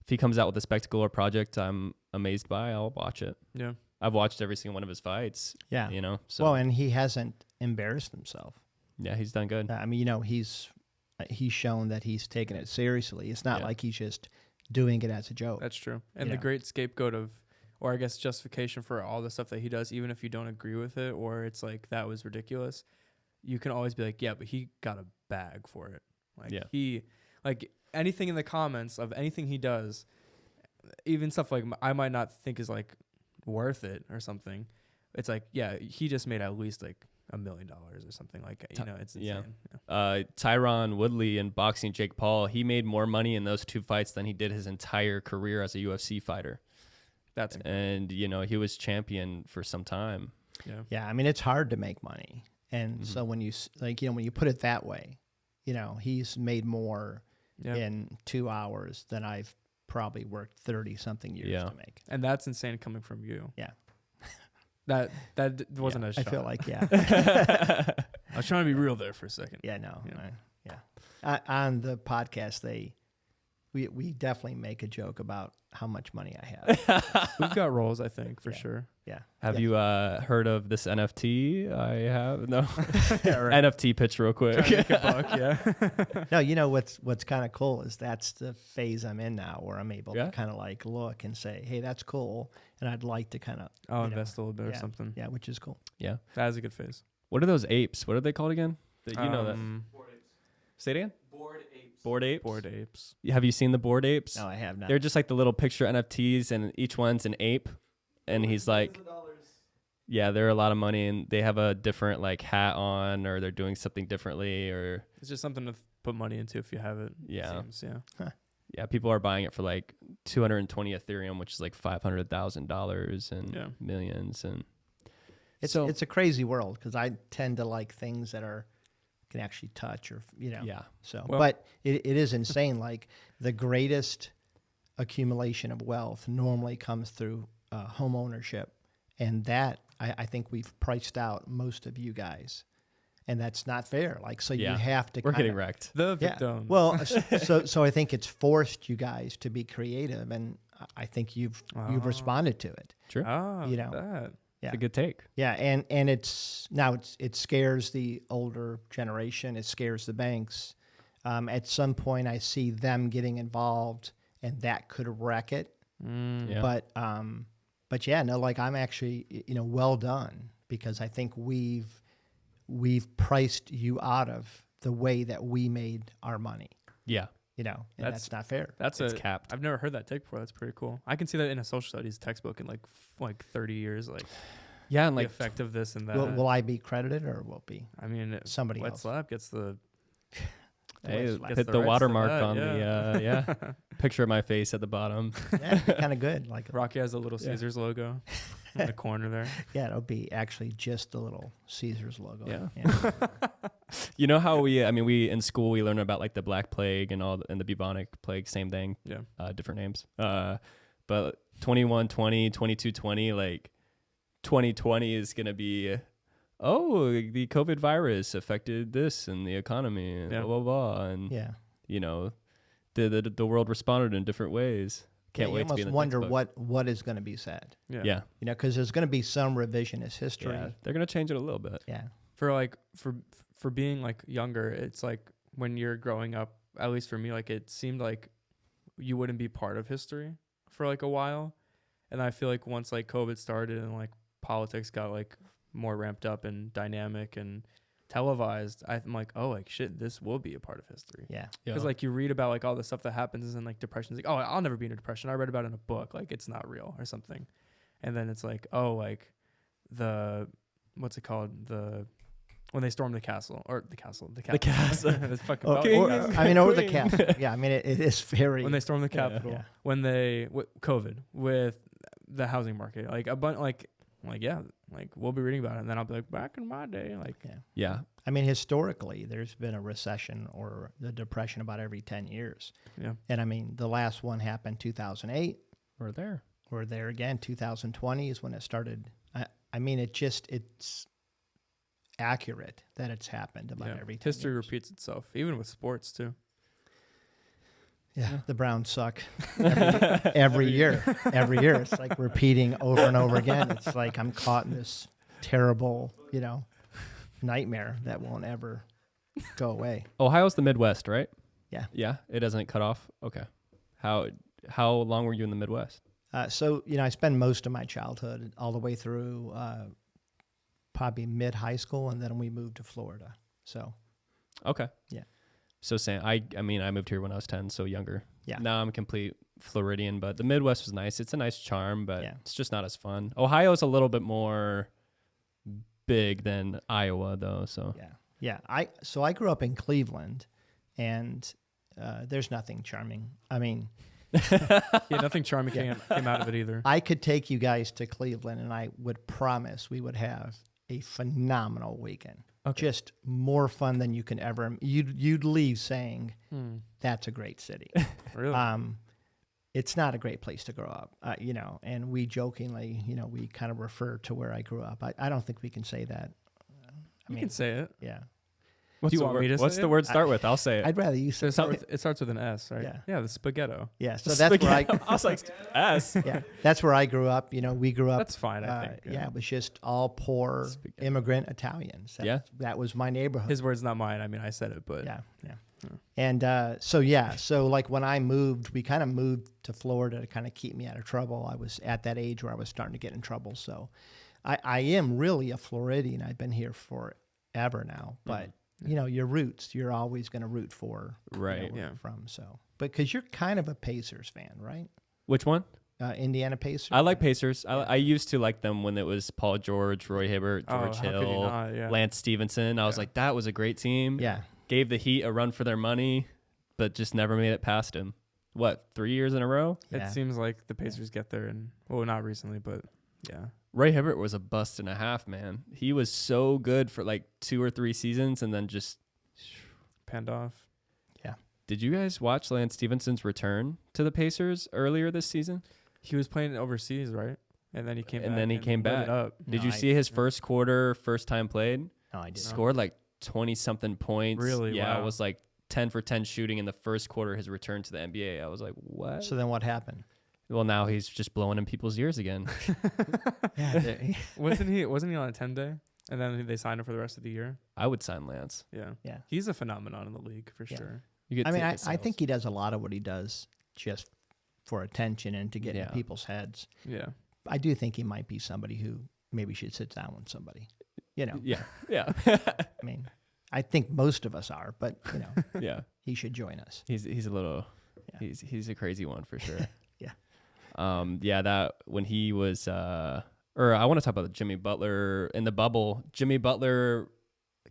if he comes out with a spectacle or project I'm amazed by, I'll watch it. Yeah. I've watched every single one of his fights. Yeah. You know, so Well, and he hasn't embarrassed himself. yeah, he's done good. I mean, he's shown that he's taken it seriously. It's not Yeah. like he's just doing it as a joke. That's true. And Yeah. the great scapegoat of, or I guess justification for all the stuff that he does, even if you don't agree with it or it's like that was ridiculous, you can always be like, yeah, but he got a bag for it. Like Yeah. he, like anything in the comments of anything he does, even stuff like I might not think is like worth it or something. It's like, yeah, he just made at least like $1 million or something like, you know, it's insane. Yeah. Tyron Woodley in boxing, Jake Paul, he made more money in those two fights than he did his entire career as a UFC fighter. That's And, you know, he was champion for some time. yeah. Yeah, I mean, it's hard to make money. And so when you when you put it that way, he's made more Yeah. in 2 hours than I've probably worked 30 something years Yeah. to make. And that's insane coming from you. Yeah. That wasn't a I shot. feel like, yeah. I was trying to be real there for a second. Yeah, no. Yeah. Yeah. On the podcast, we definitely make a joke about how much money I have. We've got roles, I think, for Yeah. sure. Yeah. Have Yeah. you heard of this NFT? I have no Yeah, right. NFT pitch real quick. Trying to make a buck, yeah. No, you know what's kind of cool is that's the phase I'm in now, where I'm able Yeah. to kind of like look and say, hey, that's cool, and I'd like to kind of I'll invest a little bit or yeah. something. yeah, which is cool. Yeah. That is a good phase. What are those apes? What are they called again? You know that. Bored apes. Say it again. Bored apes. Bored apes. Bored apes. Have you seen the bored apes? No, I have not. They're just like the little picture NFTs, and each one's an ape, and he's like, yeah, they're a lot of money, and they have a different like hat on, or they're doing something differently, or It's just something to put money into if you have it. Yeah. Seems, yeah. yeah, people are buying it for like 220 Ethereum, which is like $500,000 and Yeah. millions, and it's a crazy world because I tend to like things that can actually touch or yeah, So, Well- but it is insane. Like the greatest accumulation of wealth normally comes through home ownership, and that I think we've priced out most of you guys, and that's not fair. Like, so Yeah. you have to. we're kinda- getting wrecked. The Yeah. victim. Well, so I think it's forced you guys to be creative, and I think you've Oh. responded to it. Sure, Ah, you know. that. Yeah. it's a good take. Yeah, and it scares the older generation. It scares the banks. At some point, I see them getting involved, and that could wreck it. Yeah. But yeah, no, like I'm actually, well done, because I think we've priced you out of the way that we made our money. Yeah, And That's- that's not fair. That's it's a capped. I've never heard that take before. That's pretty cool. I can see that in a social studies textbook in like 30 years, like Yeah, and the like effect of this and that. Will I be credited, or will it be I mean, somebody else? DWAYNE gets the hey, Gets hit the the rights to watermark that, on the picture of my face at the bottom. Yeah, it'd be kind of good. Like, Rocky has a little Yeah. Caesars logo in the corner there. yeah, it'll be actually just the little Caesars logo. Yeah. You know how we in school we learn about like the Black Plague and and the bubonic plague, same thing, Yeah. different names. But 2120, 2220, like 2020 is gonna be, the COVID virus affected this and the economy and Yeah. blah blah blah, and Yeah. the world responded in different ways. Can't you wait to be almost in the wonder textbook. what is going to be said. Yeah, Because there's going to be some revisionist history. yeah, they're gonna change it a little bit. Yeah. For being like younger, it's like when you're growing up, at least for me, like it seemed like you wouldn't be part of history for like a while. And I feel like once like COVID started and like politics got like more ramped up and dynamic and televised, I'm like, oh, like shit, this will be a part of history. Yeah. Because like you read about like all the stuff that happens and like depression, like, oh, I'll never be in a depression. I read about it in a book, like it's not real or something. And then it's like, oh, like what's it called? When they stormed the castle. It's fucking Okay. Or the Queen. castle. Yeah. It is very. when they stormed the Yeah. Capitol, Yeah. when they COVID with the housing market, like a bunch, like we'll be reading about it, and then I'll be like, back in my day, like Yeah, historically, there's been a recession or the depression about every 10 years. yeah, And the last one happened 2008. we're there. We're there again. 2020 is when it started. It's accurate that it's happened about yeah. every 10 History years. repeats itself, even with sports too. Yeah, the Browns suck every year. Every year, it's like repeating over and over again. It's like I'm caught in this terrible, nightmare that won't ever go away. Ohio's the Midwest, right? Yeah. Yeah, it doesn't cut off. Okay. How long were you in the Midwest? So I spent most of my childhood all the way through probably mid high school, and then we moved to Florida. So Okay. Yeah. So I moved here when I was 10, so younger. Yeah. Now I'm a complete Floridian, but the Midwest was nice. It's a nice charm, but Yeah. it's just not as fun. Ohio's a little bit more big than Iowa, though. So yeah. I grew up in Cleveland, and there's nothing charming. Yeah, nothing charming came out of it either. I could take you guys to Cleveland, and I would promise we would have a phenomenal weekend. Okay. Just more fun than you can ever. You'd leave saying that's a great city. Really? it's not a great place to grow up, you know, and we jokingly, you know, we kind of refer to where I grew up. I don't think we can say that. You can say it. Yeah. What's you the want word- me to What's say the it? word start with? I'll say it. I'd rather you say It starts with an S, right? Yeah. Yeah, the spaghetto. Yeah. So that's where I, I was like, S. yeah, that's where I grew up. You know, we grew up. That's fine, I think. Yeah, it was just all poor Spaghetti. immigrant Italians. That was my neighborhood. His word's not mine. I mean, I said it, but Yeah. And so like when I moved, we kind of moved to Florida to kind of keep me out of trouble. I was at that age where I was starting to get in trouble. So I am really a Floridian. I've been here forever now. But, you know, your roots, you're always going to root for Right. where you're from. So, because you're kind of a Pacers fan, right? Which one? Indiana Pacers. I like Pacers. I used to like them when it was Paul George, Roy Hibbert, Oh, George how could you Hill, not? Yeah. Lance Stevenson. I was like, that was a great team. Yeah. Gave the Heat a run for their money, but just never made it past him. What, 3 years in a row? Yeah. It seems like the Pacers get there, and well, not recently, but yeah. Roy Hibbert was a bust and a half, man. He was so good for like 2 or 3 seasons and then just. Panned off. Did you guys watch Lance Stevenson's return to the Pacers earlier this season? He was playing overseas, right? And then he came. And back then he came lit it back. up. Did No, you I- see his first quarter, first time played? No, I didn't. Scored like 20-something points. Really? Yeah, Wow. it was like 10 for 10 shooting in the first quarter, his return to the NBA. I was like, what? So then what happened? Well, now he's just blowing in people's ears again. Yeah. Wasn't he on a 10-day? And then they signed him for the rest of the year. I would sign Lance. Yeah. Yeah. He's a phenomenon in the league for Yeah. sure. You get I mean, ticket I sales. think he does a lot of what he does just for attention and to get Yeah. in people's heads. Yeah. I do think he might be somebody who maybe should sit down with somebody. You know, Yeah, yeah, I mean, I think most of us are, but you know, yeah. he should join us. He's a little, Yeah. he's a crazy one for sure. Yeah. Yeah. That when he was, or I want to talk about Jimmy Butler in the bubble. Jimmy Butler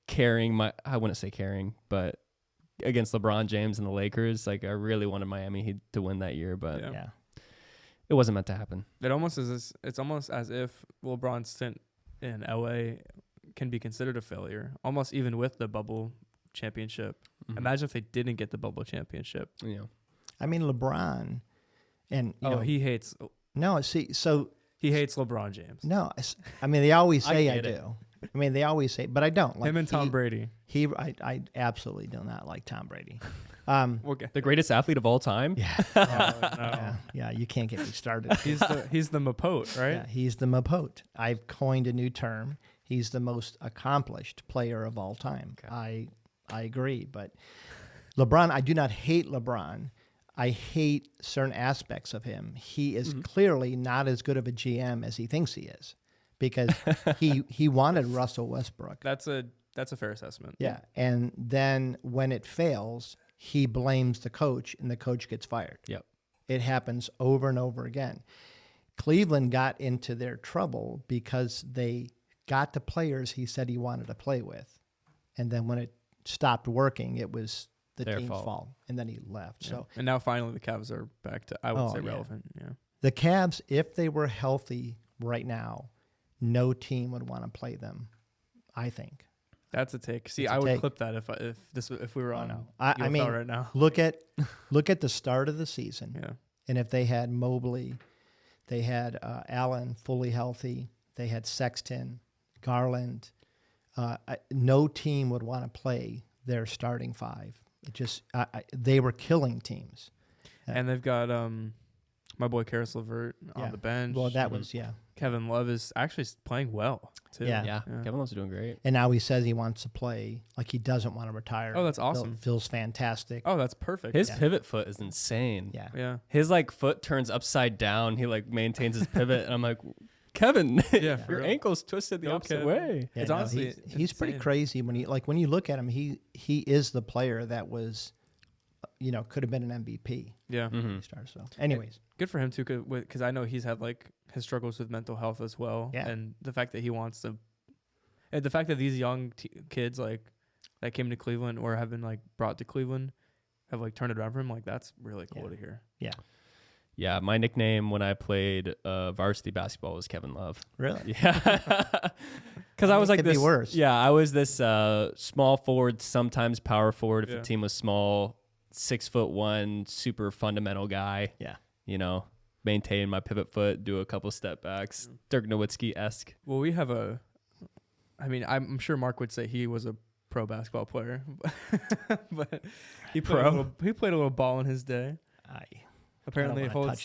carrying I wouldn't say carrying, but against LeBron James and the Lakers. Like I really wanted Miami to win that year, but Yeah. Yeah. it wasn't meant to happen. It's almost as if LeBron's stint in LA can be considered a failure, almost even with the bubble championship. Mhm. Imagine if they didn't get the bubble championship. You know, I mean, LeBron, and you know, he hates he hates LeBron James. no, I mean, they always I say I, get it. do. I mean, they always say, but I don't. Like Him and Tom Brady. I absolutely do not like Tom Brady. Okay. the greatest athlete of all time. Yeah. No. Yeah, you can't get me started. He's the Mapote, right? Yeah, he's the Mapote. I've coined a new term. He's the most accomplished player of all time. Okay. I agree, but LeBron, I do not hate LeBron. I hate certain aspects of him. He is clearly not as good of a GM as he thinks he is, because he wanted Russell Westbrook. That's a fair assessment. Yeah, and then when it fails, he blames the coach, and the coach gets fired. Yep. It happens over and over again. Cleveland got into their trouble because they got the players he said he wanted to play with, and then when it stopped working, it was the Their team's fault. fault, and then he left. Yeah. So And now finally the Cavs are back to, I would Oh, say, yeah. relevant. Yeah. the Cavs, if they were healthy right now, no team would want to play them, I think. That's a take. See, It's a I would take. clip that if we were on no. I UFL mean, right now. Look at the start of the season. Yeah. And if they had Mobley, they had Allen fully healthy, they had Sexton, Garland, no team would want to play their starting five. It just they were killing teams. And they've got my boy Karis LeVert Yeah. on the bench. Well, that was Kevin Love is actually playing well too. Yeah. Yeah. Kevin Love's doing great. And now he says he wants to play, like he doesn't want to retire. Oh, that's awesome. Feels fantastic. Oh, that's perfect. His pivot foot is insane. Yeah. yeah. His like foot turns upside down. He like maintains his pivot, and I'm like, Kevin, Yeah, for your real. ankle's twisted the Go, opposite Kev. way. Yeah, It's no, honestly he's pretty insane. crazy when you look at him, he is the player that was, could have been an MVP. Yeah. Mm-hmm. So, anyways, Good for him too, because I know he's had like his struggles with mental health as well. Yeah. And the fact that he wants to, and the fact that these young kids like that came to Cleveland or have been like brought to Cleveland have like turned it around for him, like that's really cool to hear. Yeah, my nickname when I played varsity basketball was Kevin Love. really, Yeah, because I was It like could be this. worse. Yeah, I was this small forward, sometimes power forward if Yeah. the team was small, 6'1", super fundamental guy. Yeah. you know, maintain my pivot foot, do a couple step backs, Dirk Nowitzki-esque. Well, we have I mean, I'm sure Mark would say he was a pro basketball player, but he played a little ball in his day. Apparently holds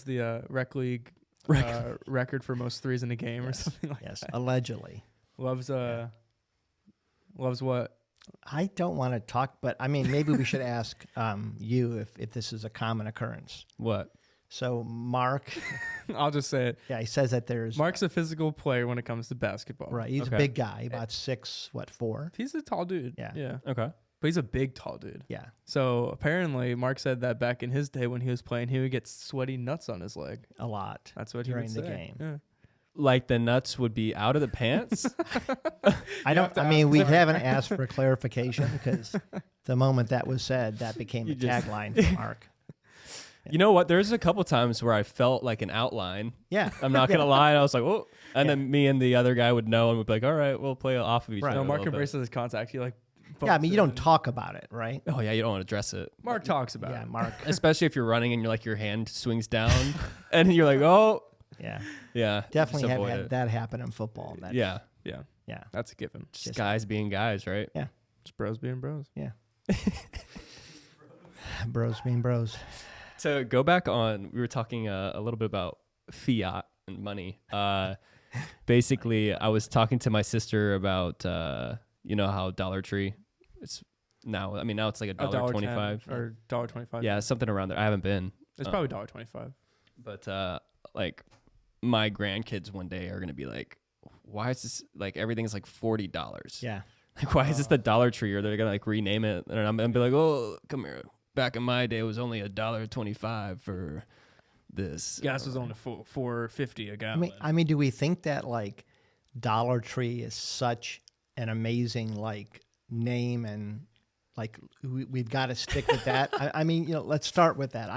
the rec league record for most threes in a game or something like that. Allegedly. Loves what? I don't want to talk, but I mean, maybe we should ask you if this is a common occurrence. What? So Mark, I'll just say it. yeah, he says that there's Mark's a physical player when it comes to basketball. right. He's Okay. a big guy, about 6'4". He's a tall dude. Yeah. Yeah. Okay. But he's a big, tall dude. Yeah, So apparently, Mark said that back in his day when he was playing, he would get sweaty nuts on his leg. a lot. That's what he During would the say. game. Yeah. Like the nuts would be out of the pants? I don't. I mean, we haven't asked for clarification because the moment that was said, that became a tagline for Mark. You know what? There's a couple times where I felt like an outline. Yeah, I'm not gonna lie. I was like, "Oh," and then me and the other guy would know, and we'd be like, "All right, we'll play off of each Right. other." No, a Mark little bit. embraces his contact. He like. yeah. I mean, you bumps don't it. talk about it, right? Oh yeah, you don't want to address it, Mark talks about Yeah, it. Mark. especially if you're running and you're like your hand swings down, and you're like, "Oh, Yeah, yeah." definitely just have avoid had it. that happen in football. That's, Yeah, Yeah, yeah, that's a given. just guys being guys, right? Just bros being bros. yeah. Bros being bros. To go back on, we were talking a little bit about fiat and money. Basically, I was talking to my sister about, you know, how Dollar Tree, it's now, I mean, now it's like $1.25 or $1.25. Yeah, something around there. I haven't been, It's probably $1.25. but like my grandkids one day are gonna be like, why is this like everything's like $40? Yeah, Like, why is this the Dollar Tree? Or they're gonna like rename it, and I'm gonna be like, oh, come here. Back in my day, it was only $1.25 for this. Gas was only $4.50 a gallon. I mean, do we think that like Dollar Tree is such an amazing like name and like we've got to stick with that? I mean, you know, let's start with that.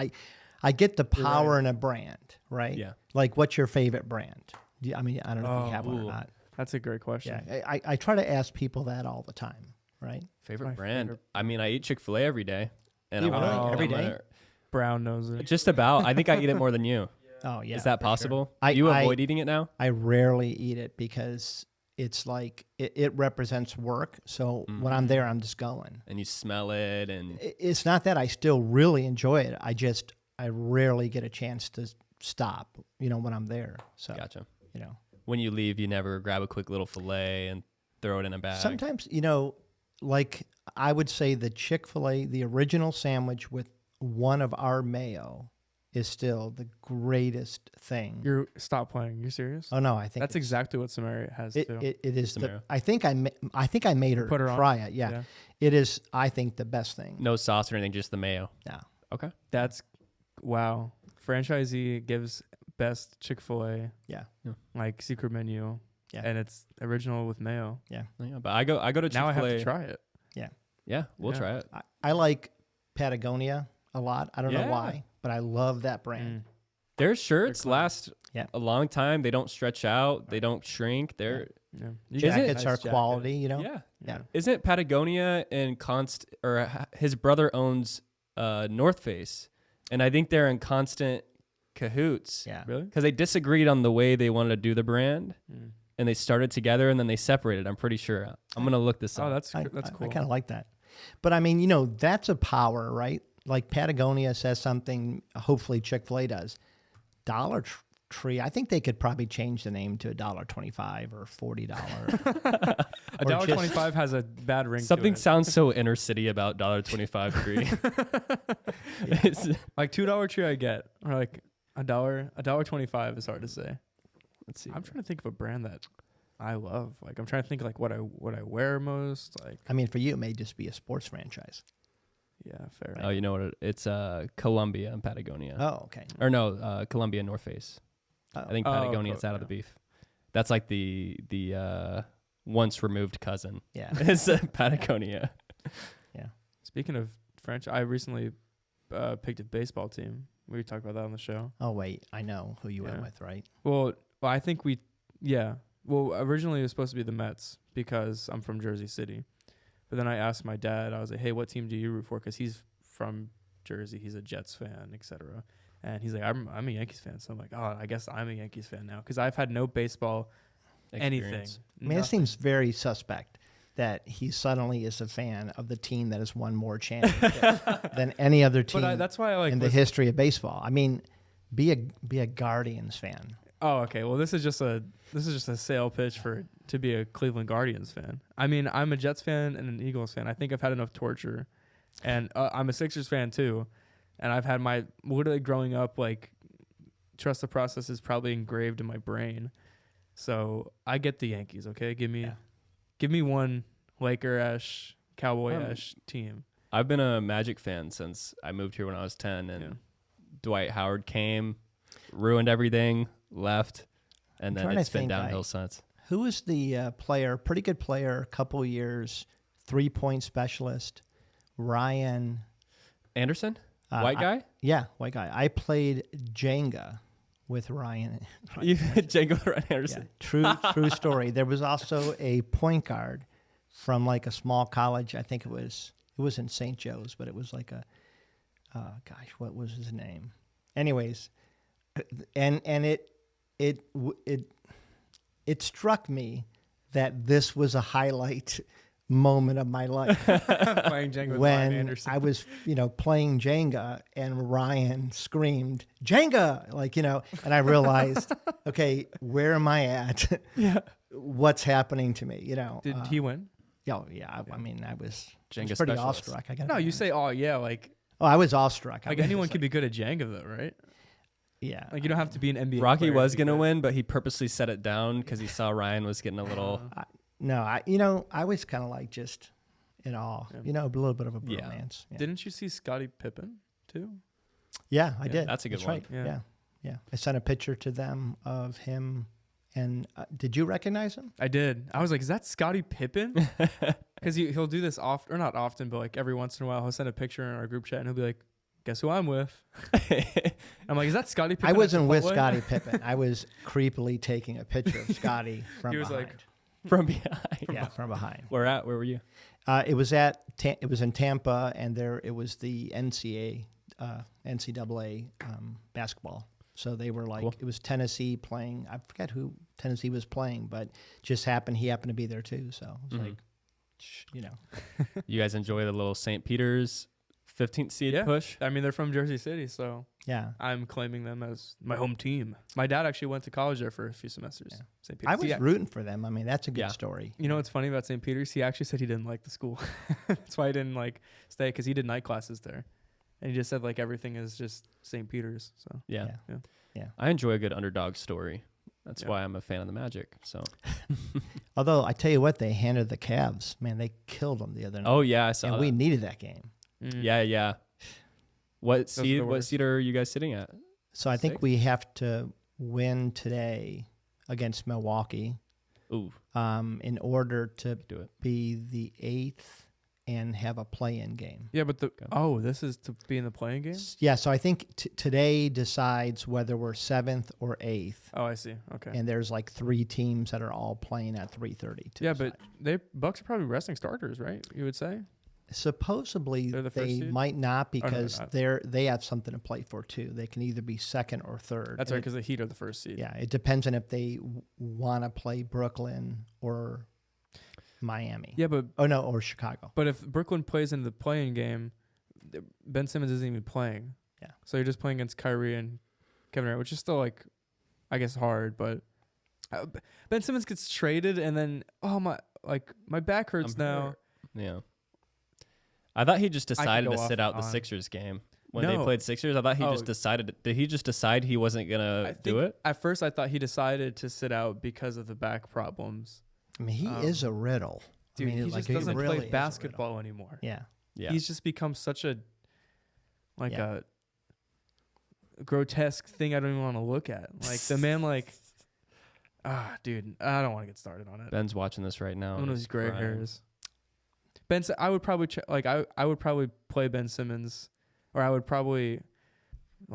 I get the power in a brand, right? Yeah. Like, what's your favorite brand? I mean, I don't know if you have one or ooh. not. That's a great question. Yeah, I try to ask people that all the time, right? Favorite My brand? favorite- I mean, I eat Chick-fil-A every day. And You I'm really? gonna- Every I'm day? gonna- Brown knows it. Just about. I think I eat it more than you. Oh yeah. Is that for sure. possible? I- You I- avoid eating it now? I rarely eat it because it's like it represents work. So when I'm there, I'm just going. And you smell it, and It's not that I still really enjoy it. I rarely get a chance to stop, you know, when I'm there. So, gotcha. you know, When you leave, you never grab a quick little fillet and throw it in a bag. sometimes, you know, like I would say the Chick-fil-A, the original sandwich with one of our mayo is still the greatest thing. Stop playing. You serious? Oh no, I think That's it's- exactly what Samaria has too. it is. Samara. I think I made her Put her on? try it. Yeah. It is. I think the best thing. No sauce or anything, just the mayo. No. Okay. That's wow. Franchisee gives best Chick-fil-A Yeah. like secret menu. Yeah. And it's original with mayo. Yeah, but I go to Chick-fil-A. Now I have to try it. Yeah, we'll Yeah. try it. I like Patagonia a lot. I don't know Yeah. why, but I love that brand. Their shirts last Yeah. a long time. They don't stretch out. They don't shrink. They're Yeah. Is it- Jackets Nice are quality, you know. yeah. Yeah. Isn't Patagonia and his brother owns North Face, and I think they're in constant cahoots. Yeah. Really? Because they disagreed on the way they wanted to do the brand, and they started together, and then they separated. I'm pretty sure. I'm gonna look this Oh, up. that's I cool. kind of like that. But I mean, you know, that's a power, right? Like Patagonia says something, hopefully Chick-fil-A does. Dollar Tree, I think they could probably change the name to $1.25 or $40. $1.25 has a bad ring Something to it. sounds so inner city about $1.25 tree. It's- Like $2 tree I get. Or like $1.25 is hard to say. Let's see. I'm trying to think of a brand that I love. Like I'm trying to think like what I wear most. Like I mean, for you, it may just be a sports franchise. yeah, fair. Oh, you know what? It's Columbia and Patagonia. Oh, okay. Or no, Columbia and North Face. I think Oh, Patagonia's cool, out of the beef. That's like the once removed cousin. Yeah. It's Patagonia. Speaking of French, I recently picked a baseball team. We talked about that on the show. Oh, wait. I know who you went Yeah. with, right? Well, I think Well, originally it was supposed to be the Mets because I'm from Jersey City. But then I asked my dad, I was like, hey, what team do you root for? Because he's from Jersey. He's a Jets fan, etc. And he's like, I'm a Yankees fan. So I'm like, oh, I guess I'm a Yankees fan now because I've had no baseball anything. Experience. I mean, it seems very suspect that he suddenly is a fan of the team that has won more championships than any other team that's why I like in the history of baseball. I mean, be a Guardians fan. Oh, okay. Well, this is just a sale pitch to be a Cleveland Guardians fan. I mean, I'm a Jets fan and an Eagles fan. I think I've had enough torture, and I'm a Sixers fan too. And I've had literally growing up, like, trust the process is probably engraved in my brain. So I get the Yankees. Okay, give me one Laker-esh, Cowboy-esh team. I've been a Magic fan since I moved here when I was 10, and Dwight Howard came, ruined everything, left, and then it's been downhill since. Who was the player, pretty good player, a couple years, 3-point specialist, Ryan Anderson? White guy? White guy. I played Jenga with Ryan. Django Ryan Yeah, Anderson. true story. There was also a point guard from like a small college. I think it was in St. Joe's, but it was like what was his name? Anyways, and it struck me that this was a highlight moment of my life Playing Jenga with Ryan when Anderson. I was, playing Jenga and Ryan screamed Jenga, and I realized, okay, where am I at? Yeah. What's happening to me? Did he win? Yeah. I mean, I was Jenga pretty specialist. awestruck. No, you say, oh yeah, like I was awestruck. like anyone could be good at Jenga though, right? Yeah. Like you don't have to be an NBA. Rocky player was to be going to good. win, but he purposely set it down because he saw Ryan was getting a little... No, I was kind of like just in awe. A little bit of a bromance. Yeah. Didn't you see Scottie Pippen too? Yeah, I did. that's a good one. Right. Yeah. I sent a picture to them of him. And did you recognize him? I did. I was like, is that Scottie Pippen? Because he'll do this often, or not often, but like every once in a while, he'll send a picture in our group chat and he'll be like, guess who I'm with? I'm like, is that Scottie Pippen? I wasn't with Chipotle? Scottie Pippen. I was creepily taking a picture of Scottie from He was behind. like, From behind. From behind. Where were you? It was in Tampa, and it was the NCAA basketball. So they were like, Cool. It was Tennessee playing. I forget who Tennessee was playing, but just he happened to be there too. So it was like, You guys enjoy the little St. Peter's 15th seed Yeah. push? I mean, they're from Jersey City, so yeah. I'm claiming them as my home team. My dad actually went to college there for a few semesters. Yeah. St. Peter's. I was rooting for them. I mean, that's a good Yeah. story. You know what's funny about St. Peter's? He actually said he didn't like the school. That's why he didn't like stay, because he did night classes there, and he just said like everything is just St. Peter's. So Yeah. Yeah. I enjoy a good underdog story. That's Yeah. why I'm a fan of the Magic. So. Although I tell you what, they handed the Cavs. Man, they killed them the other night. Oh yeah, I saw and that. we needed that game. Yeah. What the seed? What worst. seed are you guys sitting at? So I think 6? we have to win today against Milwaukee Ooh, in order to do it. be the 8th and have a play-in game. Yeah, but this is to be in the playing game. Yeah, so I think today decides whether we're 7th or 8th, Oh, I see. Okay. and there's like 3 teams that are all playing at 3:30. Yeah, but Bucks are probably resting starters, right? You would say. supposedly They're the first they seed? might not because not. they have something to play for too. They can either be 2nd or 3rd. That's And right, because the Heat are the first seed. Yeah, it depends on if they want to play Brooklyn or Miami. Yeah, but or Chicago. if Brooklyn plays in the playing game, Ben Simmons isn't even playing. Yeah. So you're just playing against Kyrie and Kevin Durant, which is still like, I guess hard, but Ben Simmons gets traded and then my back hurts now. hurt. Yeah. I thought he just decided go to sit off out the on- Sixers game. When they No. played Sixers, I thought he Oh. just decided. Did he just decide he wasn't going to do it? At first, I thought he decided to sit out because of the back problems. I mean, he is a riddle. Dude, I mean, he like, just doesn't really is a play riddle. basketball anymore. Yeah. Yeah. He's just become such a Yeah. a grotesque thing I don't even want to look at. Like the man, dude, I don't want to get started on it. Ben's watching this right now. One of and those he's gray crying. hairs. I would probably I would probably play Ben Simmons, or I would probably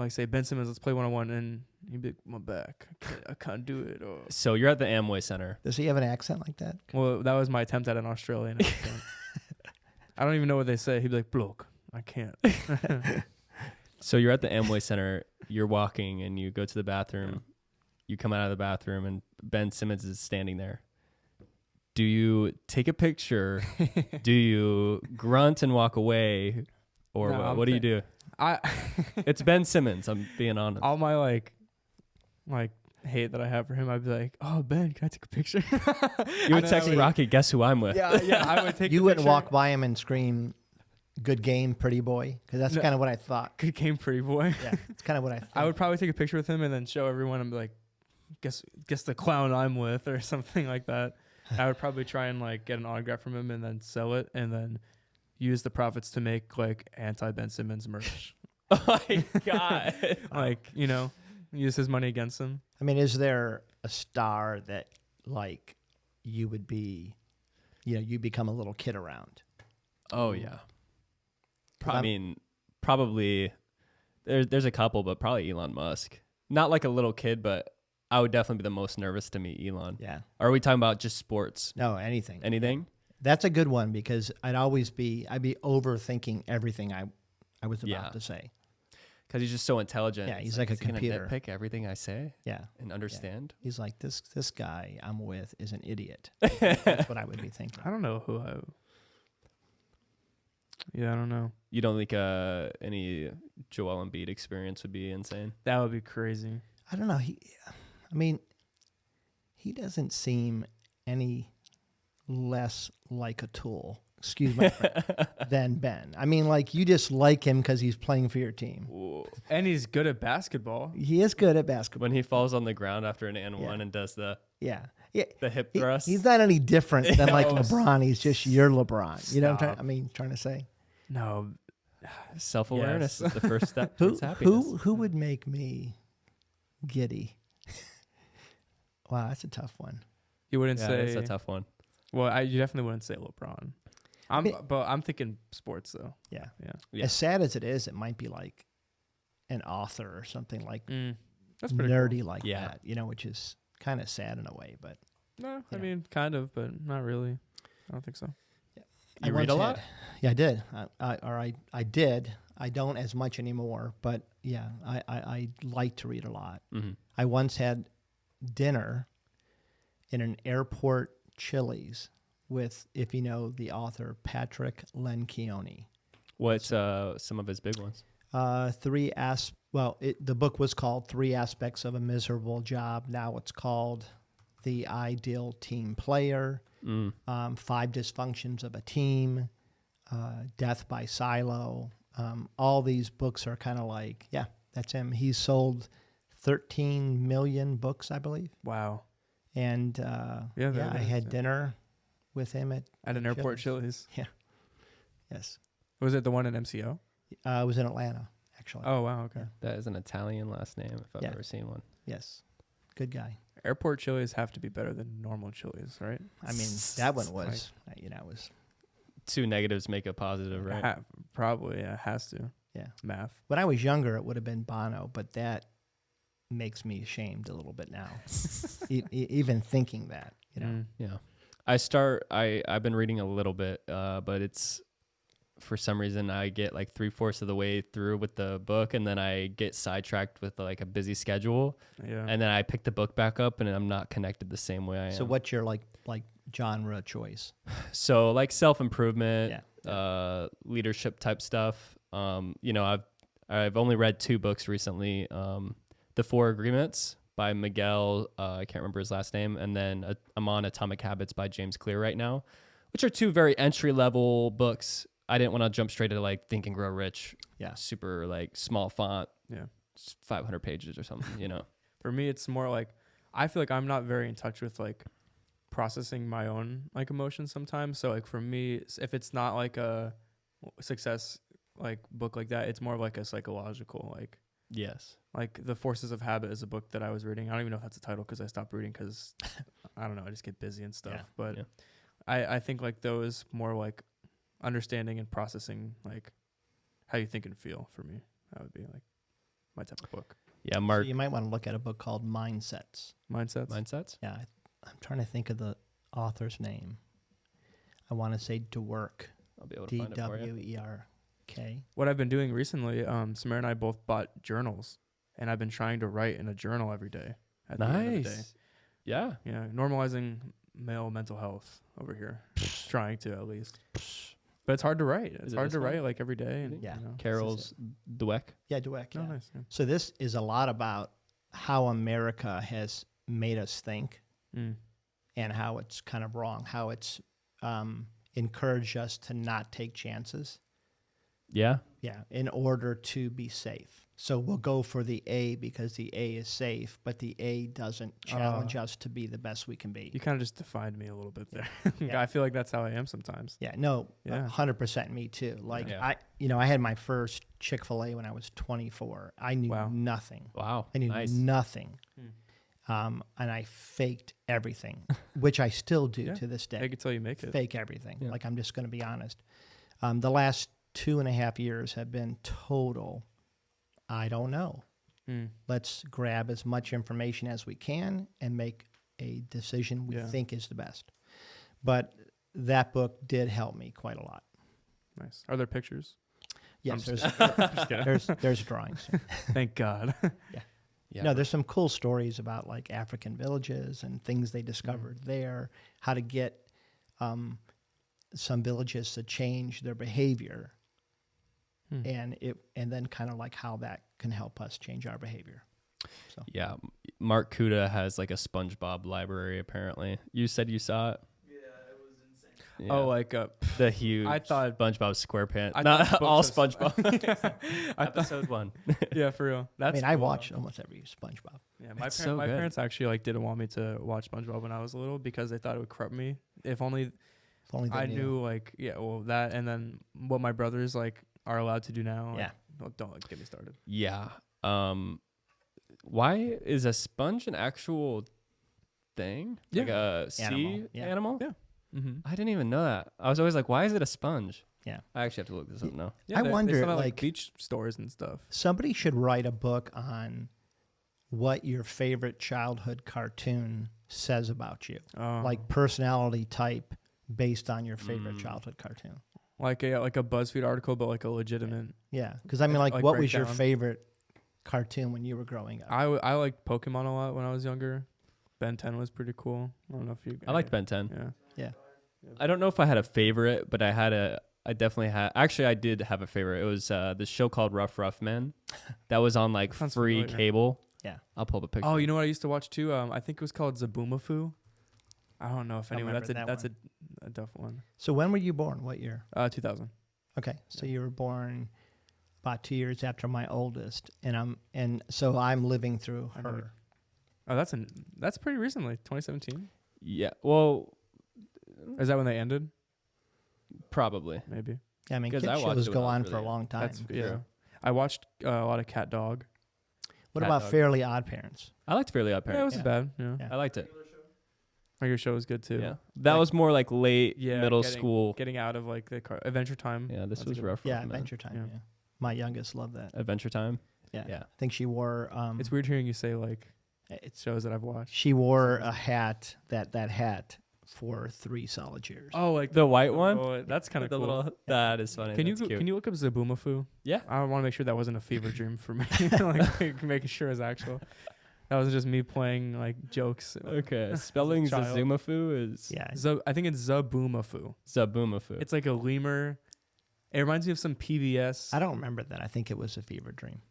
say Ben Simmons, let's play 1-on-1, and he'd be like, my back, I can't do it. Or So you're at the Amway Center. Does he have an accent like that? well, that was my attempt at an Australian accent. I don't even know what they say. He'd be like, bloke, I can't. So you're at the Amway Center. you're walking and you go to the bathroom, you come out of the bathroom and Ben Simmons is standing there. Do you take a picture? Do you grunt and walk away? Or No, what do you do? It's Ben Simmons. I'm being honest. all my like hate that I have for him, I'd be like, "Oh, Ben, can I take a picture?" You would And then text I would- Rocky, guess who I'm with? Yeah, I would take. You the wouldn't picture. walk by him and scream, "Good game, pretty boy," because that's No. kind of what I thought. Good game, pretty boy. Yeah, it's kind of what I thought. I would probably take a picture with him and then show everyone. I'm like, guess the clown I'm with or something like that. I would probably try and like get an autograph from him and then sell it and then use the profits to make like anti Ben Simmons merch. Oh my God. Like, you know, use his money against him. I mean, is there a star that like you would be, you become a little kid around? Oh, yeah. I I'm- mean, probably there's a couple, but probably Elon Musk. Not like a little kid, but I would definitely be the most nervous to meet Elon. Yeah. Or are we talking about just sports? No, anything. Anything? That's a good one because I'd be overthinking everything I was about Yeah. to say. Because he's just so intelligent. Yeah, It's he's like a is he gonna computer. nitpick everything I say Yeah. and understand. He's like, this guy I'm with is an idiot. That's what I would be thinking. I don't know who I. Yeah, I don't know. You don't think any Joel Embiid experience would be insane? That would be crazy. I don't know. He doesn't seem any less like a tool, excuse my French, than Ben. I mean, like, you just like him because he's playing for your team. And he's good at basketball. He is good at basketball. When he falls on the ground after an and one Yeah. and does the Yeah. hip He- thrust. he's not any different than like No. LeBron. He's just your LeBron. You know what Stop. I'm trying to say? No, Self-awarness Yes. is the first step Who towards happiness. who would make me giddy? Wow, that's a tough one. you wouldn't Yeah, say. it's a tough one. Well, you definitely wouldn't say LeBron. But I'm thinking sports though. Yeah. Yeah. As sad as it is, it might be like an author or something like That's pretty nerdy cool. like Yeah. that, which is kind of sad in a way. But No, I Yeah. mean kind of, but not really. I don't think so. You read a once lot? had- Yeah, I did. I did. I don't as much anymore, but yeah, I like to read a lot. Mm-hmm. I once had dinner in an airport Chili's with, if you know the author, Patrick Lencioni. What's some of his big ones? The book was called 3 Aspects of a Miserable Job. Now it's called The Ideal Team Player, 5 Dysfunctions of a Team, Death by Silo. All these books are kind of like, yeah, that's him. He's sold 13 million books, I believe. Wow. And Yeah, that I is, had yeah. dinner with him at At an airport Chili's. yes. Was it the one in MCO? It was in Atlanta, actually. Oh wow, okay. That is an Italian last name if I've Yeah. ever seen one. Yes. Good guy. Airport Chili's have to be better than normal Chili's, right? I mean, that one was, was. Two negatives make a positive, right? Probably, yeah, has to. Yeah. Math. When I was younger, it would have been Bono, but that makes me ashamed a little bit now. Even thinking that, Yeah. I've been reading a little bit, but it's for some reason I get like 3/4 of the way through with the book and then I get sidetracked with like a busy schedule. Yeah. And then I pick the book back up and I'm not connected the same way I am. So what's your like genre choice? So like self-improvement, Yeah. Leadership type stuff. I've only read 2 books recently. The 4 Agreements by Miguel, I can't remember his last name, and then I'm on Atomic Habits by James Clear right now, which are 2 very entry-level books. I didn't want to jump straight to like Think and Grow Rich. Yeah. Super like small font. Yeah. 500 pages or something, For me, it's more like I feel like I'm not very in touch with like processing my own like emotions sometimes. So like for me, if it's not like a success like book like that, it's more of like a psychological Yes. like The Forces of Habit is a book that I was reading. I don't even know if that's a title because I stopped reading because I don't know, I just get busy and stuff. Yeah. But Yeah. I think like those more like understanding and processing like how you think and feel for me. That would be like my type of book. Yeah, So Mark. you might want to look at a book called Mindsets. Mindsets. Yeah, I'm trying to think of the author's name. I want to say DWARF, I'll be able to find it for you. DWERK. What I've been doing recently, Samara and I both bought journals, and I've been trying to write in a journal every day. At the end of the day. Nice. Yeah. Yeah, normalizing male mental health over here. Trying to at least. But it's hard to write. It's it hard this to one? write like every day. And, Yeah. you know. Carol's Dweck. Yeah, Dweck. Oh, Yeah. nice. Yeah. So this is a lot about how America has made us think Mm. and how it's kind of wrong, how it's encouraged us to not take chances. Yeah. Yeah, in order to be safe. So we'll go for the A because the A is safe, but the A doesn't challenge us to be the best we can be. You kind of just defined me a little bit there. Yeah. I feel like that's how I am sometimes. Yeah, no, Yeah. 100% me too. Like Yeah. I had my first Chick-fil-A when I was 24. I knew Wow. nothing. Wow. I knew Nice. nothing. And I faked everything, which I still do Yeah. to this day. Take it till you make it. Fake everything. Yeah. Like, I'm just going to be honest. The last 2.5 years have been total, I don't know. Mm. Let's grab as much information as we can and make a decision we Yeah. think is the best. But that book did help me quite a lot. Nice. Are there pictures? Yes, just- there's drawings. Thank God. Yeah. No, there's some cool stories about like African villages and things they discovered there, how to get some villages to change their behavior, and then kind of like how that can help us change our behavior. So Yeah. Mark Kuda has like a SpongeBob library, apparently. You said you saw it? Yeah, it was insane. Yeah. Oh, like the huge I thought- SpongeBob SquarePants. I Not thought all books was- SpongeBob. I thought, Episode 1. yeah, for real. I That's mean, I cool. watch almost every SpongeBob. Yeah, It's so my good. parents actually like didn't want me to watch SpongeBob when I was little because they thought it would corrupt me. If only If only they I knew like that, and then what my brothers like are allowed to do now. Yeah. Like, don't like, get me started. Yeah. Why is a sponge an actual thing? Yeah. Like a sea Animal, yeah. animal? Yeah. Mm-hmm. I didn't even know that. I was always like, why is it a sponge? Yeah. I actually have to look this up now. Yeah, I they wonder, sell it at, like- beach stores and stuff. Somebody should write a book on what your favorite childhood cartoon says about you, like personality type based on your favorite childhood cartoon. like a BuzzFeed article, but like a legitimate. Yeah, because I mean, like, Like what was your breakdown. favorite cartoon when you were growing up? I liked Pokemon a lot when I was younger. Ben 10 was pretty cool. I don't know if you. I liked Ben 10. Yeah. I don't know if I had a favorite, but I definitely had. Actually, I did have a favorite. It was this show called Rough Men. That was on like Sounds free familiar. cable. Yeah. I'll pull up a picture. Oh, you know what I used to watch too? I think it was called Zaboomafoo. I don't know if I anyone. remember That's that a tough one. So when were you born? What year? 2000. Okay, so you were born about 2 years after my oldest, and so I'm living through I know her. Oh, that's pretty recently. 2017. Yeah. Well, Is that when they ended? probably. Maybe. Yeah, I mean, 'Cause kid I watched shows it when go I was on really for a young. long time. That's yeah. True. I watched a lot of Cat Dog. What Cat about Dog. Fairly Odd Parents? I liked Fairly Odd Yeah, it Parents. wasn't bad. Yeah. Yeah. I liked it. Your show was good too. Yeah. That Like- was more like late Yeah, middle getting- school. Getting out of like the Adventure Time. Yeah, this That's a was good- rough. Yeah, Man. Adventure Time. Yeah. Yeah. My youngest loved that. Adventure Time. Yeah. Yeah. I think she wore. It's weird hearing you say like It's shows that I've watched. she wore a hat that hat for 3 solid years. Oh, like The white one. Oh, that's kind of The cool. little. That is funny. Can you That's cute. can you look up Zaboomafoo? Yeah. I want to make sure that wasn't a fever dream for me. like making sure it's actual. That was just me playing like jokes. Okay. Spelling child. Zazumafu is Yeah, I think it's Zaboomafoo. Zabumafu. It's like a lemur. It reminds me of some PBS. I don't remember that. I think it was a fever dream.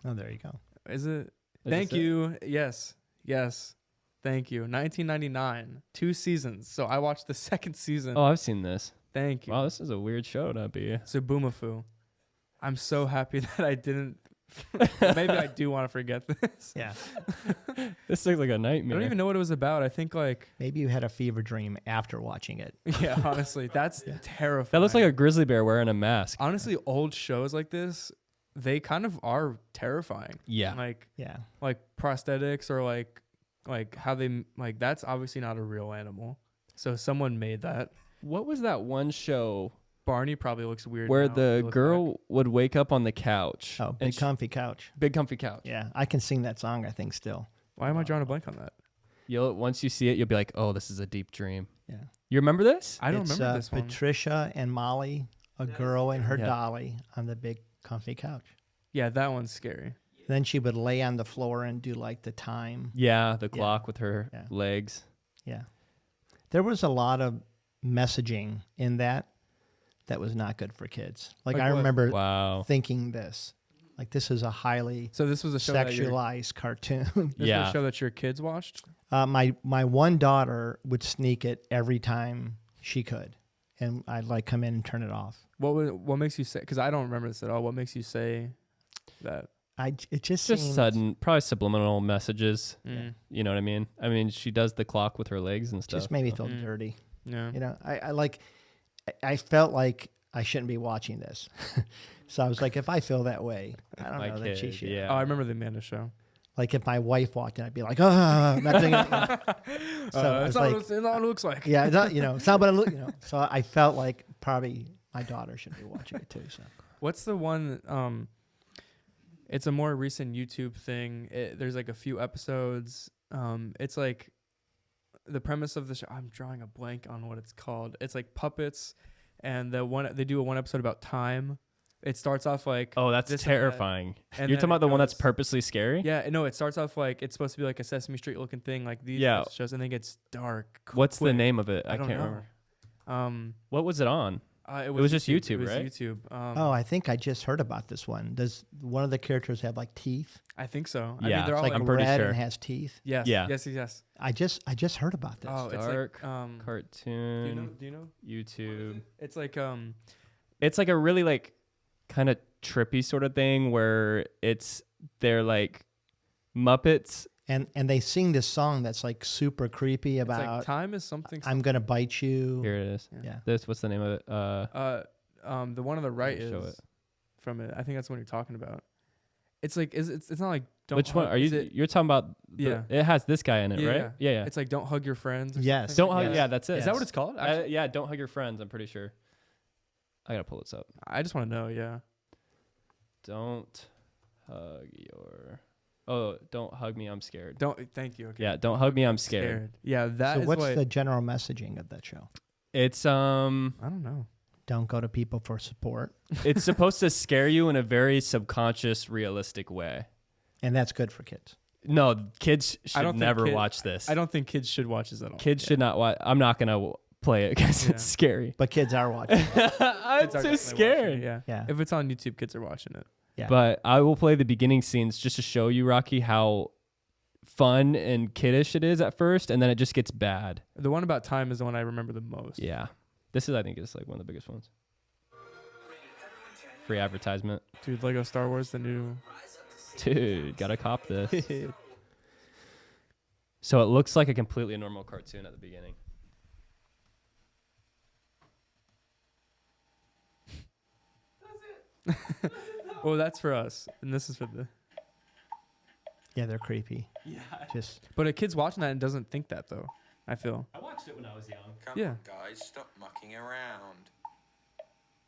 Oh, there you go. Is it? Is Thank this it? you. Yes. Thank you. 1999, 2 seasons. So I watched the second season. Oh, I've seen this. Thank you. Wow, this is a weird show to be. Zaboomafoo. I'm so happy that I didn't. Maybe I do want to forget this. Yeah, This looks like a I nightmare. don't even know what it was about. I think like, maybe you had a fever dream after watching it. yeah, honestly, that's terrifying. That looks like a grizzly bear wearing a mask. Honestly, old shows like this, they kind of are terrifying. Yeah. Yeah, Like prosthetics or like how they like that's obviously not a real animal. So someone made that. What was that one show Barney probably looks weird where now if the you look girl back. would wake up on the couch? oh, and big comfy couch. big comfy couch. Yeah, I can sing that song. I think still. Why am I drawing a blank on that? Once you see it, you'll be like, "Oh, this is a deep dream." Yeah, You remember this? I don't It's, remember this one. Patricia and Molly, a girl and her Yeah. dolly on the big comfy couch. Yeah, that one's scary. Then she would lay on the floor and do like the time. Yeah, the clock with her Yeah. legs. Yeah. There was a lot of messaging in that was not good for kids. Like Like I what? remember Wow. thinking this. Like this is a highly So this was a show that sexualized cartoon. this was Yeah. a show that your kids watched. My one daughter would sneak it every time she could, and I'd like come in and turn it off. What makes you say? Because I don't remember this at all. What makes you say that? It just Just seemed, sudden, probably subliminal messages. Mm. You know what I mean? I mean, she does the clock with her legs and stuff. just made me so- feel dirty. Yeah. You know, I felt like I shouldn't be watching this. So I was like, if I feel that way, I don't My know that she kid, should. yeah. Oh, I remember the Amanda show. Like if my wife walked in, I'd be like, oh, I'm not doing it. So I was That's not like, what it looks like. yeah, it's not, it's not what I look, So I felt like probably my daughter should be watching it too. So What's the one? It's a more recent YouTube thing. There's like a few episodes. It's like the premise of the show. I'm drawing a blank on what it's called. It's like puppets, and they do one episode about time. It starts off like Oh, that's this and that, terrifying. and You're then talking about it the one that's goes- purposely scary? Yeah, no, it starts off like it's supposed to be like a Sesame Street looking thing, like these Yeah. types of shows, and then it gets dark. What's the quick. name of it? I don't can't know. remember. What was it on? It was just YouTube, It was right? YouTube. oh, I think I just heard about this one. Does one of the characters have like teeth? I think so. Yeah, I mean, they're It's all like like I'm pretty red sure. and has teeth. yes, Yeah. yes. I just heard about this. Oh, it's Dark like Cartoon, do you know? YouTube. It's like It's like a really like kind of trippy sort of thing where they're like Muppets. And they sing this song that's like super creepy it's like about time is something. I'm gonna bite you. Here it is. Yeah. What's the name of it? The one on the right Show is it. from it. I think that's the one you're talking about. It's like it's not like don't. Which one hug- are is you? It, You're talking about? Yeah. It has this guy in it, right? Yeah. Yeah. It's like don't hug your friends. Or Yes. something. Don't hug. Yes. Yeah, that's it. Is that what it's called? Actually, Yeah, don't hug your friends. I'm pretty sure. I gotta pull this up. I just want to know. Yeah. Don't hug your. Oh, don't hug me. I'm scared. Don't. Thank you. Okay. Yeah, don't hug me. I'm scared. Yeah. That So is what's what. the general messaging of that show? It's I don't know. Don't go to people for support, it's supposed to scare you in a very subconscious, realistic way. and that's good for kids. No, kids should don't think never kid- watch this. I don't think kids should watch this at all. Kids should not watch. I'm not gonna play it because Yeah. it's scary. But kids are watching. I'm Kids are too definitely watching it, scared. Yeah. Yeah. If it's on YouTube, kids are watching it. Yeah. But I will play the beginning scenes just to show you, Rocky, how fun and kiddish it is at first, and then it just gets bad. The one about time is the one I remember the most. Yeah, this is, I think, is like one of the biggest ones. Free advertisement, Dude, Lego Star Wars, the new. dude. Gotta cop this. So it looks like a completely normal cartoon at the beginning. Oh, that's for us, and this is for the. Yeah, they're creepy. Yeah, Just But a kid's watching that and doesn't think that though. I feel. I watched it when I was young. Come Yeah. on, guys, stop mucking around.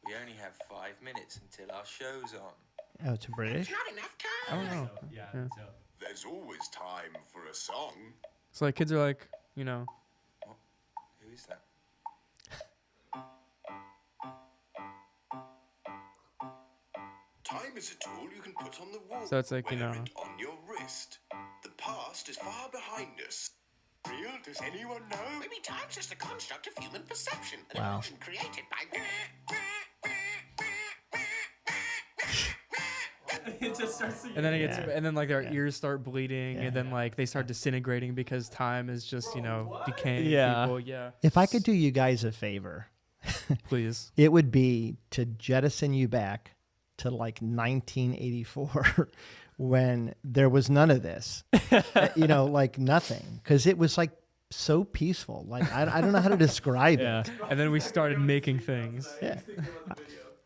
We only have 5 minutes until our show's on. it's British. Not enough I time. don't know. Yeah, Yeah. so. There's always time for a song. So like kids are like, you know, Who is that? Time is a tool you can put on the wall. So it's like, you wear know- it on your wrist. The past is far behind us. Real? Does anyone know? Maybe time's just a construct of human perception, an Wow. illusion created by. It just starts and then it gets, Yeah. and then like their Yeah. ears start bleeding, Yeah. and then like they start disintegrating because time is just decaying. Yeah. People. Yeah. If I could do you guys a favor, Please. it would be to jettison you back to like 1984 when there was none of this, like nothing. Because it was like so peaceful. Like, I don't know how to describe Yeah. it. And then we started making things. Yeah.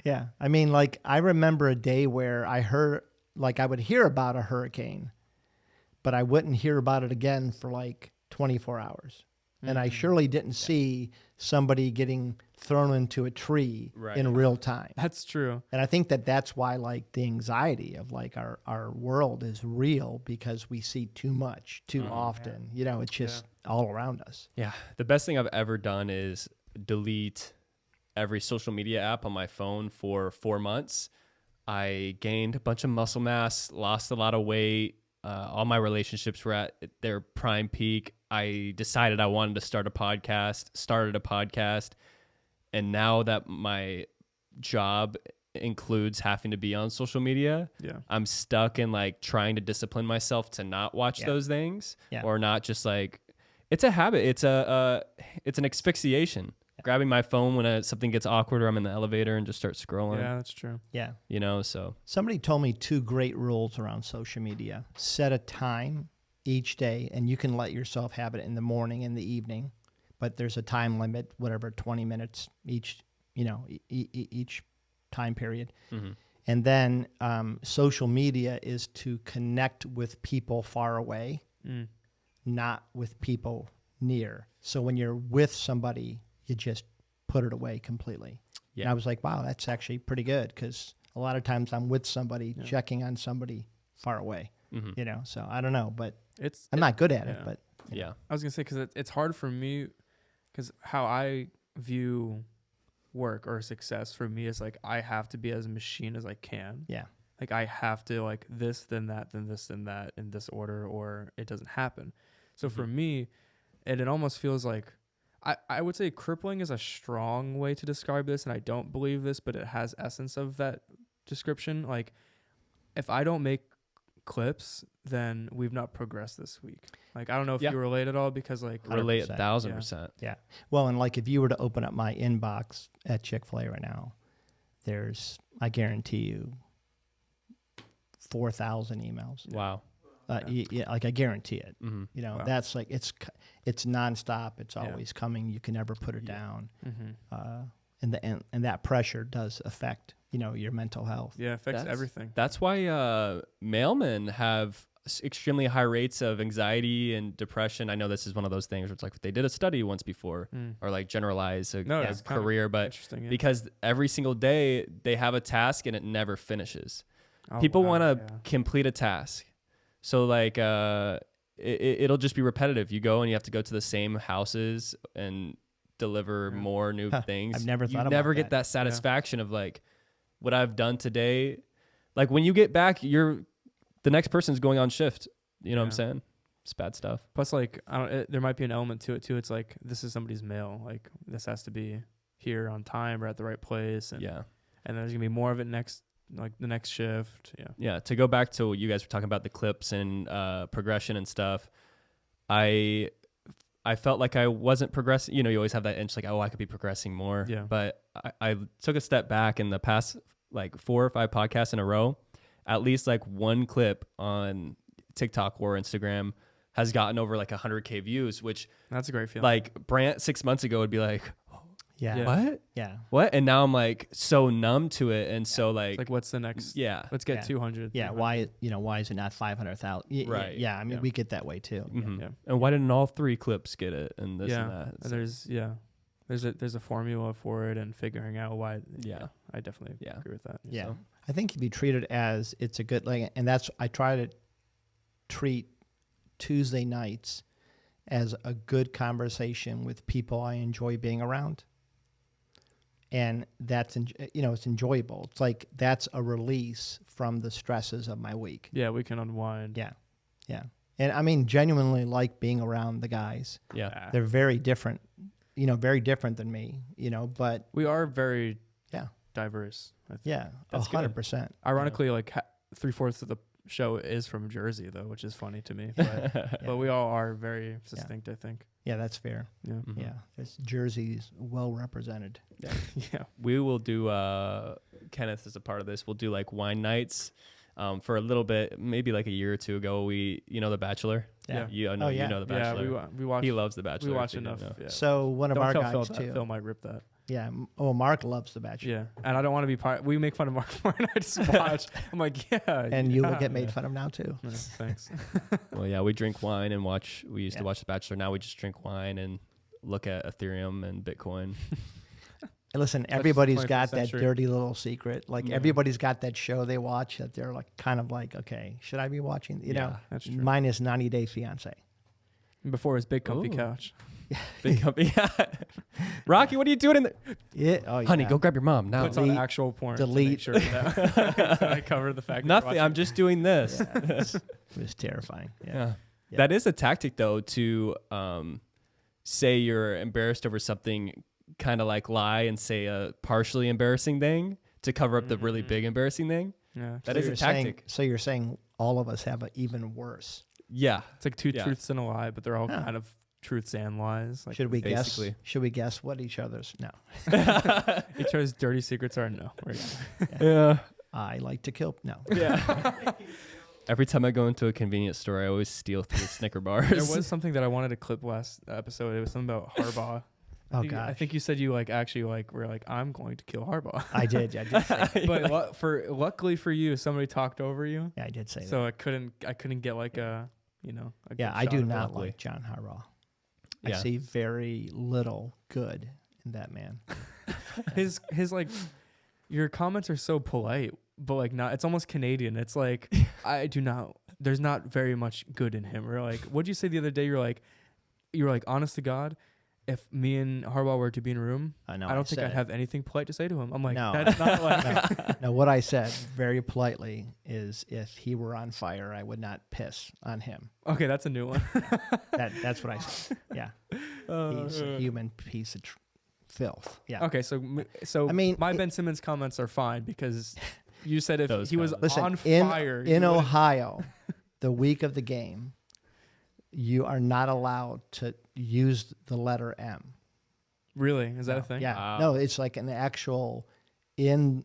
Yeah. I mean, like, I remember a day where I would hear about a hurricane, but I wouldn't hear about it again for like 24 hours. And I surely didn't see somebody getting thrown into a tree Right. in real time. That's true. And I think that's why like the anxiety of like our world is real, because we see too much too often. It's just all around us. Yeah. The best thing I've ever done is delete every social media app on my phone for 4 months. I gained a bunch of muscle mass, lost a lot of weight. All my relationships were at their prime peak. I decided I wanted to start a podcast, started a podcast. And now that my job includes having to be on social media, I'm stuck in like trying to discipline myself to not watch those things or not just like, it's a habit. It's an asphyxiation. Grabbing my phone when something gets awkward or I'm in the elevator and just start scrolling. Yeah, that's true. Yeah. You know, so. Somebody told me 2 great rules around social media. Set a time each day, and you can let yourself have it in the morning and the evening, but there's a time limit, whatever, 20 minutes each, each time period. Mm-hmm. And then social media is to connect with people far away, not with people near. So when you're with somebody, you just put it away completely. Yeah. And I was like, wow, that's actually pretty good, because a lot of times I'm with somebody checking on somebody far away, so I don't know, but I'm not good at it, but yeah. I was going to say, because it's hard for me, because how I view work or success for me is like, I have to be as machine as I can. Yeah. Like I have to like this, then that, then this, then that in this order, or it doesn't happen. So for me, it almost feels like, I would say crippling is a strong way to describe this, and I don't believe this, but it has essence of that description. Like, if I don't make clips, then we've not progressed this week. Like, I don't know if you relate at all, because like... Relate 1,000%. Yeah. Well, and like if you were to open up my inbox at Chick-fil-A right now, there's, I guarantee you, 4,000 emails. Wow. Like I guarantee it. Mm-hmm. That's like it's nonstop. It's always coming. You can never put it down. And that pressure does affect your mental health. Yeah, it affects everything. That's why mailmen have extremely high rates of anxiety and depression. I know this is one of those things where it's like they did a study once before, or like generalize a career, but because every single day they have a task and it never finishes. People want to complete a task. So like it'll just be repetitive. You go and you have to go to the same houses and deliver more new things. I've never thought about that. You never get that satisfaction of like what I've done today. Like when you get back, the next person's going on shift. You know what I'm saying? It's bad stuff. Plus, like there might be an element to it too. It's like this is somebody's mail. Like this has to be here on time or at the right place. And and there's gonna be more of it the next shift. To go back to what you guys were talking about, the clips and progression and stuff, I felt like I wasn't progressing. You always have that inch like, oh, I could be progressing more. But I took a step back in the past like 4 or 5 podcasts in a row. At least like one clip on TikTok or Instagram has gotten over like 100K views, which that's a great feeling. Like Brant 6 months ago would be like, what? Yeah. What? And now I'm like so numb to it. And so like, it's like, what's the next? Let's get 200. Yeah. Why is it not 500,000? Right. Yeah. I mean, we get that way too. Mm-hmm. And why didn't all 3 clips get it? And this and that. And there's a formula for it and figuring out why. I definitely agree with that. Yeah. So. I think if you treat it as it's a good, and I try to treat Tuesday nights as a good conversation with people I enjoy being around. And that's, it's enjoyable. It's like that's a release from the stresses of my week. Yeah, we can unwind. Yeah, yeah. And I mean, genuinely like being around the guys. Yeah. They're very different, very different than me, but. We are very diverse. Yeah, 100%. Ironically, like 3/4 of the show is from Jersey, though, which is funny to me. But we all are very distinct, I think. Yeah, that's fair. Yeah. Mm-hmm. Yeah. Jersey's well represented. Yeah. We will do, Kenneth is a part of this. We'll do like wine nights for a little bit, maybe like a year or 2 ago. The Bachelor. Yeah. You know The Bachelor. Yeah, we watch. He loves The Bachelor. We watch enough. Yeah. So one of our guys Phil too. Phil might rip that. Yeah. Oh, Mark loves The Bachelor. Yeah. And I don't want to be part. We make fun of Mark more and I just watch. I'm like, And you will get made fun of now too. Yeah, thanks. Well, yeah, we drink wine and watch. We used to watch The Bachelor. Now we just drink wine and look at Ethereum and Bitcoin. Listen, everybody's got that dirty little secret. Like everybody's got that show they watch that they're like kind of like, okay, should I be watching? That's true. Mine is 90 Day Fiance. Before his big comfy couch. Big company. Yeah. Rocky, what are you doing in there? Yeah. Oh, Honey, yeah. go grab your mom now. Puts on Delete- actual porn. delete. To make sure that I cover the fact. That you're Nothing. I'm watching. just doing this. Yeah, it was terrifying. Yeah. Yeah. Yeah. That is a tactic, though, to say you're embarrassed over something, kind of like lie and say a partially embarrassing thing to cover up the really big embarrassing thing. Yeah. That So is a you're saying- tactic. So you're saying all of us have it even worse. Yeah. It's like two Yeah. truths and a lie, but they're all Yeah. kind of truths and lies. Like Should we basically. guess? Should we guess what each other's? No. each other's dirty secrets are? No. We're good. Yeah. I like to kill. No. Yeah. Every time I go into a convenience store, I always steal 3 Snicker bars. There was something that I wanted to clip last episode. It was something about Harbaugh. Oh I gosh. think you said you like actually like were like I'm going to kill Harbaugh. I did. I did say. But luckily for you, somebody talked over you, Yeah, I did say that. so I couldn't get like a a Yeah, good I shot do of it. not luckily. like John Harbaugh. Yeah. I see very little good in that man. his like your comments are so polite, but like not. It's almost Canadian. It's like I do not. There's not very much good in him. We're like, what'd you say the other day? You were like, honest to God, if me and Harbaugh were to be in a room, I know. I don't think I'd said- have anything polite to say to him. I'm like, No. that's not like. No, what I said very politely is, if he were on fire, I would not piss on him. Okay, that's a new one. That's what I said. Yeah, he's a human piece of filth. Yeah. Okay, so I mean, my Ben Simmons comments are fine because you said if Those he was comments. Listen, on fire in you would've- Ohio, the week of the game, you are not allowed to use the letter M. Really, is that No, a thing? Yeah. Wow. No, it's like an actual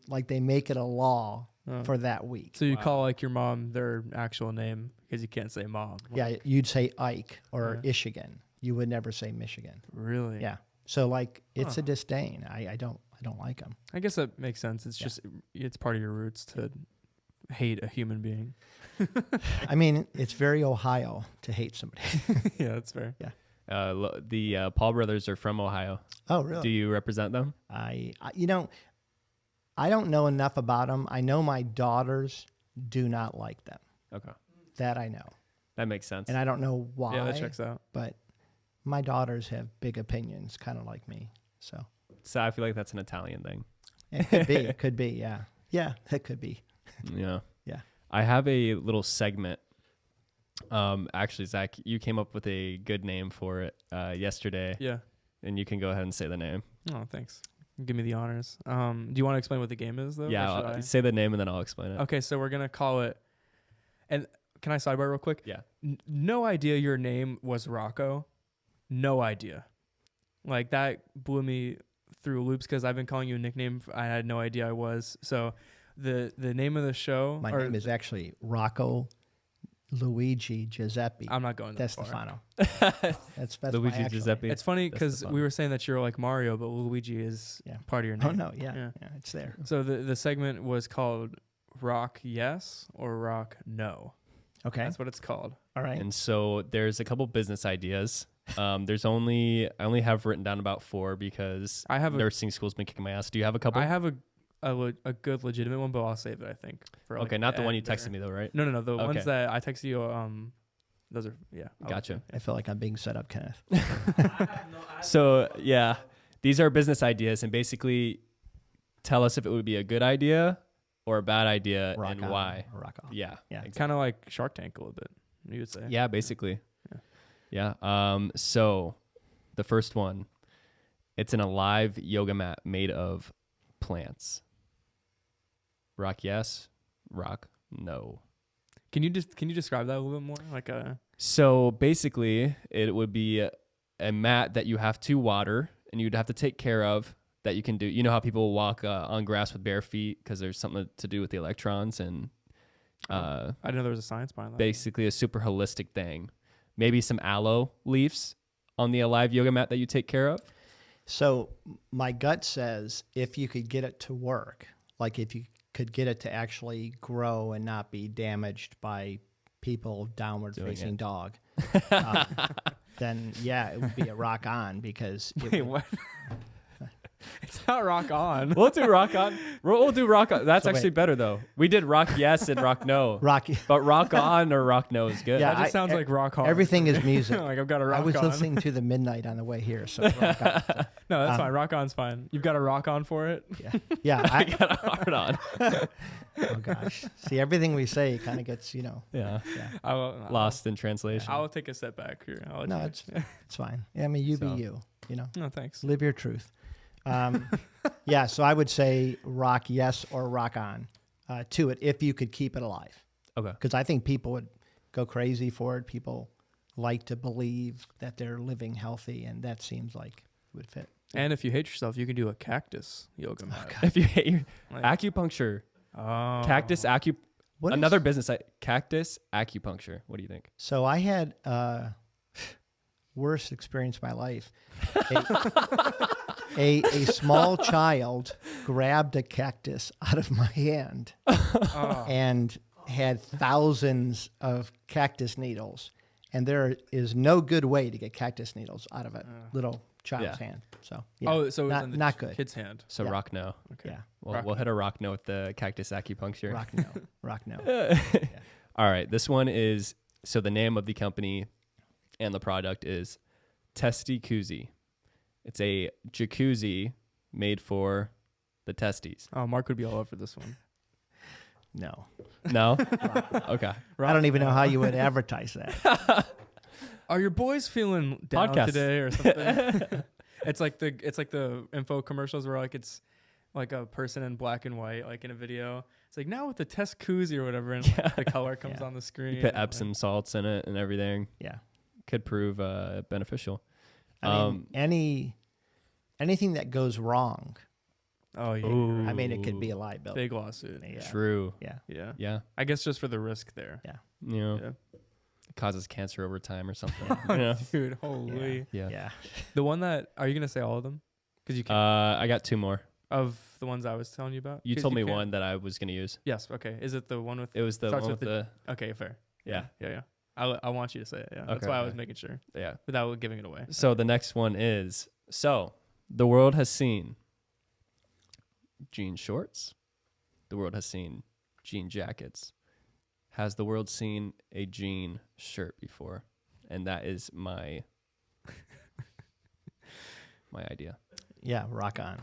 like they make it a law Oh. for that week. So you call like your mom their actual name because you can't say mom. Yeah, you'd say Ike or Yeah. Michigan. You would never say Michigan. Really? Yeah. So like it's a disdain. I don't like him. I guess that makes sense. It's just it's part of your roots to hate a human being. I mean, it's very Ohio to hate somebody. Yeah, that's fair. The Paul brothers are from Ohio. Oh, really? Do you represent them? I I don't know enough about them. I know my daughters do not like them. Okay. That I know. That makes sense. And I don't know why. Yeah, that checks out. But my daughters have big opinions, kind of like me. So So I feel like that's an Italian thing. it could be. It could be. Yeah. Yeah, it could be. Yeah. Yeah. I have a little segment. Actually, Zach, you came up with a good name for it yesterday, Yeah. and you can go ahead and say the name. Oh, thanks. Give me the honors. Do you want to explain what the game is though? or Yeah, should I? say the name and then I'll explain it. Okay, so we're gonna call it. And can I sidebar real quick? Yeah. No idea your name was Rocco. No idea. Like that blew me through loops because I've been calling you a nickname. I had no idea I was. So the name of the show. My name is actually Rocco Luigi Giuseppe I'm not going that far. DeStefano. That's Luigi my actual Giuseppe. It's funny That's because the we fun. were saying that you're like Mario, but Luigi is Yeah. part of your name. name. Oh no, yeah, Yeah. yeah, it's there. So the segment was called Rock Yes or Rock No. Okay, That's what it's called. all right. And so there's a couple business ideas. I only have written down about 4 because I have a- nursing school's been kicking my ass. Do you have a couple? I have a good legitimate one, but I'll save it. I think for like okay, not the one you end or- texted me though, right? No. The Okay. ones that I texted you. Those are I'll let Gotcha. you- I feel like I'm being set up, Kenneth. So yeah, these are business ideas, and basically tell us if it would be a good idea or a bad idea Rock and on, why. Rock off. Yeah, Yeah. exactly. Kind of like Shark Tank a little bit. You would say. Yeah, basically. Yeah. So the first one, it's an alive yoga mat made of plants. Rock yes, rock no. Can you describe that a little bit more? Like So basically, it would be a mat that you have to water and you'd have to take care of. That you can do. You know how people walk on grass with bare feet because there's something to do with the electrons and I didn't know there was a science behind that. basically a super holistic thing. Maybe some aloe leaves on the alive yoga mat that you take care of. So my gut says if you could get it to work, like if you could get it to actually grow and not be damaged by people downward facing it. dog, then yeah, it would be a rock on because it Wait, would- what? It's not rock on. We'll do rock on. We'll do rock on. That's So actually wait. better though. We did rock yes and rock no. Rocky. But rock on or rock no is good. Yeah, That just sounds like rock hard. Everything is music. Like I've got a rock I was on. listening to the Midnight on the way here, so rock on. So, No, that's fine. Rock on's fine. You've got a rock on for it. yeah. I got a hard on. Oh gosh. See, everything we say kind of gets, Yeah. I will, Lost in translation. I'll take a step back here. I'll let No, you- it's fine. I mean, you So- be you. No, thanks. Live your truth. Yeah. So I would say rock yes or rock on to it if you could keep it alive, Okay. because I think people would go crazy for it. People like to believe that they're living healthy, and that seems like it would fit. And if you hate yourself, you can do a cactus yoga mat. If you hate your Like- acupuncture, Oh. cactus What is- another business site, cactus acupuncture. What do you think? So I had worst experience of my life. A small child grabbed a cactus out of my hand and had thousands of cactus needles. And there is no good way to get cactus needles out of a little child's Yeah. hand. So yeah, Oh, so it was not, in the not good. kid's hand. So Yeah. rock no. Okay. Yeah, We'll hit a rock no with the cactus acupuncture. rock no, rock no. All right. This one is so the name of the company and the product is TSHIRTS. It's a jacuzzi made for the testes. Oh, Mark would be all over this one. No, No? Okay. I don't even know how you would advertise that. Are your boys feeling down Podcast. today or something? It's like the info commercials where like it's like a person in black and white, like in a video. It's like now with the test koozie or whatever, and the color comes Yeah. on the screen. You put and, like- Epsom salts in it and everything. Yeah, Could prove beneficial. I mean, anything that goes wrong. Oh yeah. Ooh. I mean, it could be a liability. Big lawsuit. Yeah. True. Yeah. Yeah. Yeah. I guess just for the risk there. You know, Yeah. it causes cancer over time or something. you know? Dude, holy. Yeah. Yeah. The one that are you gonna say all of them? Because you can I got two more. of the ones I was telling you about. You 'Cause told me can't- one that I was going to use. Yes. Okay. Is it the one with? It was the Starts one with with the. Okay. Fair. Yeah. Yeah. I want you to say it. Yeah. That's Okay, why I okay. was making sure Yeah. without giving it away. So the next one is so the world has seen jean shorts. The world has seen jean jackets. Has the world seen a jean shirt before? And that is my idea. Yeah, rock on.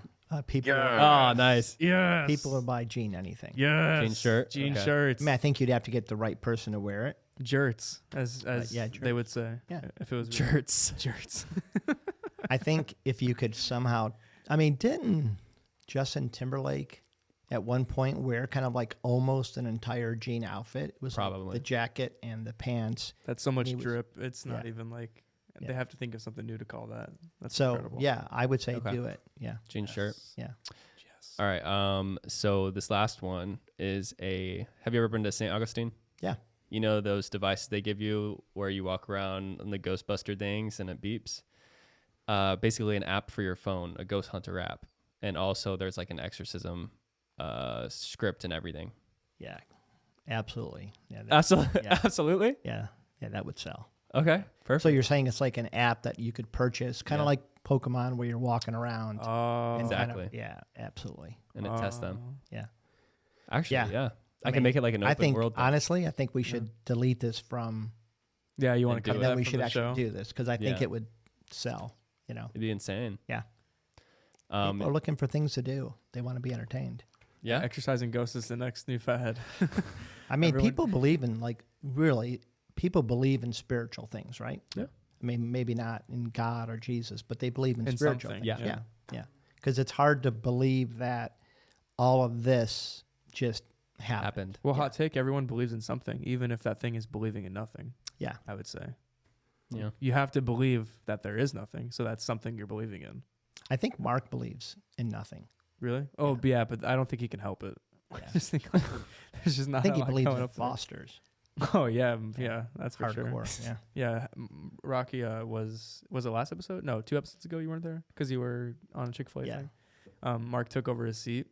People, Oh, nice. Yes. people will buy jean anything. Yes. Jean shirt? Jean Okay. shirts. I mean, I think you'd have to get the right person to wear it. Jerts, as yeah, they would say. Yeah. If it was Shirts. Jerts. I think if you could somehow, I mean, didn't Justin Timberlake at one point wear kind of like almost an entire jean outfit? It was like Probably. the jacket and the pants. That's so much He was- drip. It's not yeah. even like Yeah. they have to think of something new to call that. That's So incredible. yeah, I would say Okay. do it. Yeah, Jean shirt. yeah. Yes. All right. So this last one is have you ever been to St. Augustine? Yeah. You know those devices they give you where you walk around on the Ghostbuster things and it beeps? Basically an app for your phone, a ghost hunter app. And also there's like an exorcism script and everything. Yeah, absolutely. Yeah, Absolutely. yeah. Absolutely. yeah, that would sell. Okay. Perfect. So you're saying it's like an app that you could purchase, kind of Yeah. like Pokemon, where you're walking around. Oh, and kind of- Exactly. yeah, absolutely. And it tests them. Yeah. Actually, Yeah. yeah. I I can mean, make it like an open I think world thing. honestly, I think we should delete this from. Yeah, you want And to do cut And that then we from should the actually show? do this because I think Yeah. it would sell. You know, It'd be insane. Yeah. people are looking for things to do. They want to be entertained. Yeah. Exercising ghosts is the next new fad. I mean, Everyone- people believe in people believe in spiritual things, right? Yeah. I mean, maybe not in God or Jesus, but they believe in In spiritual something, things. yeah. Yeah. Because it's hard to believe that all of this just happened. Happened. Well, Yeah. hot take, everyone believes in something, even if that thing is believing in nothing, Yeah. I would say. Yeah. You have to believe that there is nothing, so that's something you're believing in. I think Mark believes in nothing. Really? Oh, yeah, but I don't think he can help it. I just think like, there's just not I think a he lot believes coming in up there. Fosters. Oh, yeah, yeah, that's for sure. Hardcore. Yeah. Yeah, Rocky was it last episode? No, 2 episodes ago you weren't there because you were on a Chick-fil-A Yeah. thing. Mark took over his seat,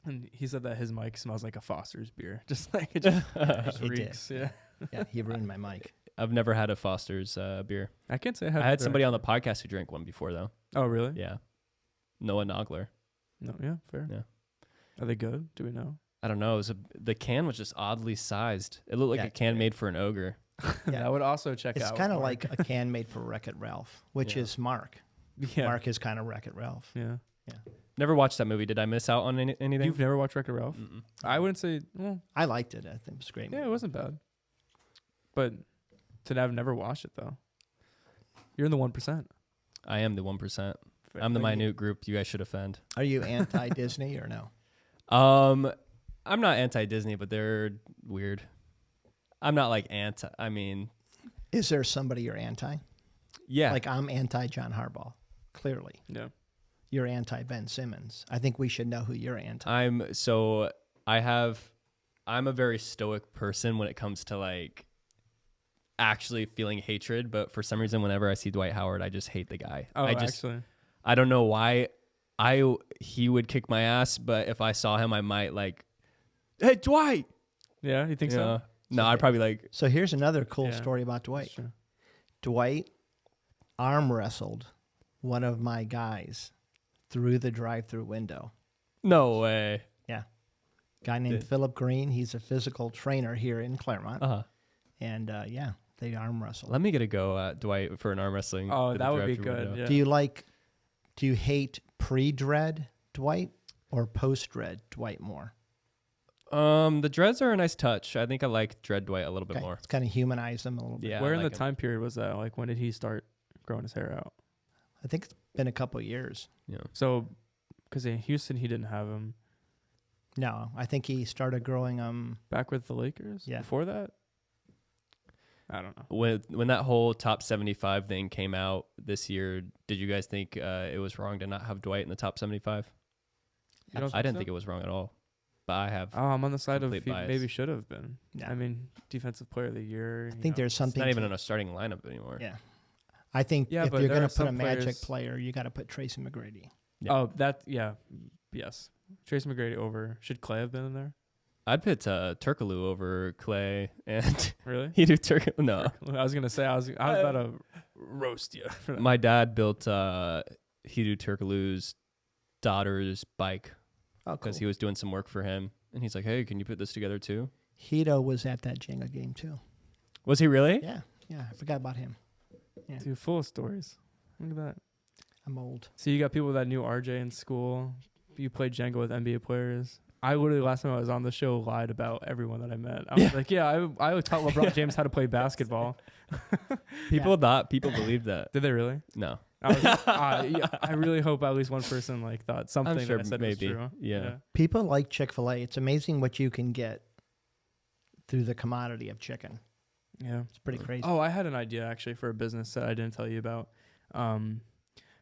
and he said that his mic smells like a Foster's beer, just like it just It did. reeks. Yeah, Yeah. He ruined my mic. I've never had a Foster's beer. I can't say I I had either, somebody on the actually. podcast who drank one before though. Oh, really? Yeah. Noah Nogler. No, yeah, fair. Yeah. Are they good? Do we know? I don't know. The can was just oddly sized. It looked like Yeah, a can made for an ogre. I would also check It's out. kind of Mark. like a can made for Wreck-It Ralph, which Yeah. is Mark. Yeah. Mark is kind of Wreck-It Ralph. Yeah. Never watched that movie. Did I miss out on anything? You've never watched Wreck-It Ralph? Mm-mm. I wouldn't say. Well, I liked it. I think it was a great. yeah, movie. it wasn't bad. But to have never watched it though, you're in the 1%. I am the 1%. I'm the minute group you guys should offend. Are you anti-Disney or no? I'm not anti-Disney, but they're weird. I'm not like anti. I mean, Is there somebody you're anti? yeah. Like I'm anti-John Harbaugh. Clearly, Yeah. you're anti-Ben Simmons. I think we should know who you're anti. I'm a very stoic person when it comes to like actually feeling hatred, but for some reason whenever I see Dwight Howard, I just hate the guy. Oh, I don't know why he would kick my ass, but if I saw him I might like, hey Dwight. Yeah, you think so? No, I'd probably like So here's another cool Yeah. story about Dwight. Sure. Dwight arm wrestled one of my guys through the drive-through window. no way. Yeah. Guy named Philip Green. He's a physical trainer here in Clermont. Uh-huh. And yeah, they arm wrestled. Let me get a go at Dwight for an arm wrestling. Oh, at the that would be drive-thru good. window. Yeah. Do you hate pre-dread Dwight or post-dread Dwight more? The dreads are a nice touch. I think I like dread Dwight a little bit Okay. more. It's kind of humanized him a little bit. Yeah. Where I in like the him. time period was that? Like, when did he start growing his hair out? I think it's been a couple of years. Yeah. So, because in Houston, he didn't have him. No, I think he started growing them. Back with the Lakers? Yeah. Before that? I don't know. When that whole top 75 thing came out this year, did you guys think it was wrong to not have Dwight in the top 75? You don't I didn't so? think it was wrong at all, but I have. Oh, I'm on the side of complete he bias. maybe should have been. Yeah. I mean, defensive player of the year. I think there's It's something. not even in a starting lineup anymore. Yeah. I think Yeah, if but you're there going are to put a some Magic players- player, you got to put Tracy McGrady. Yeah. Oh, that, yeah. Yes. Tracy McGrady over. Should Clay have been in there? I'd put Turkaloo over Clay, and Really? he do Turkaloo. No, I was going to say, I was about to roast you for that. my dad built Hidu Turkaloo's daughter's bike Oh, cool. because he was doing some work for him, and he's like, "Hey, can you put this together too?" Hito was at that Jenga game too. Was he really? Yeah. Yeah. I forgot about him. Dude, full of stories. Look at that. I'm old. So you got people that knew RJ in school. You played Jenga with NBA players. I literally, last time I was on the show, lied about everyone that I met. I was like, yeah, I taught LeBron James how to play basketball. People believed that. Did they really? No, I was, yeah, I really hope at least one person like thought something I'm sure that I said maybe. was true. Yeah. People like Chick-fil-A. It's amazing what you can get through the commodity of chicken. Yeah. It's pretty crazy. Oh, I had an idea actually for a business that I didn't tell you about.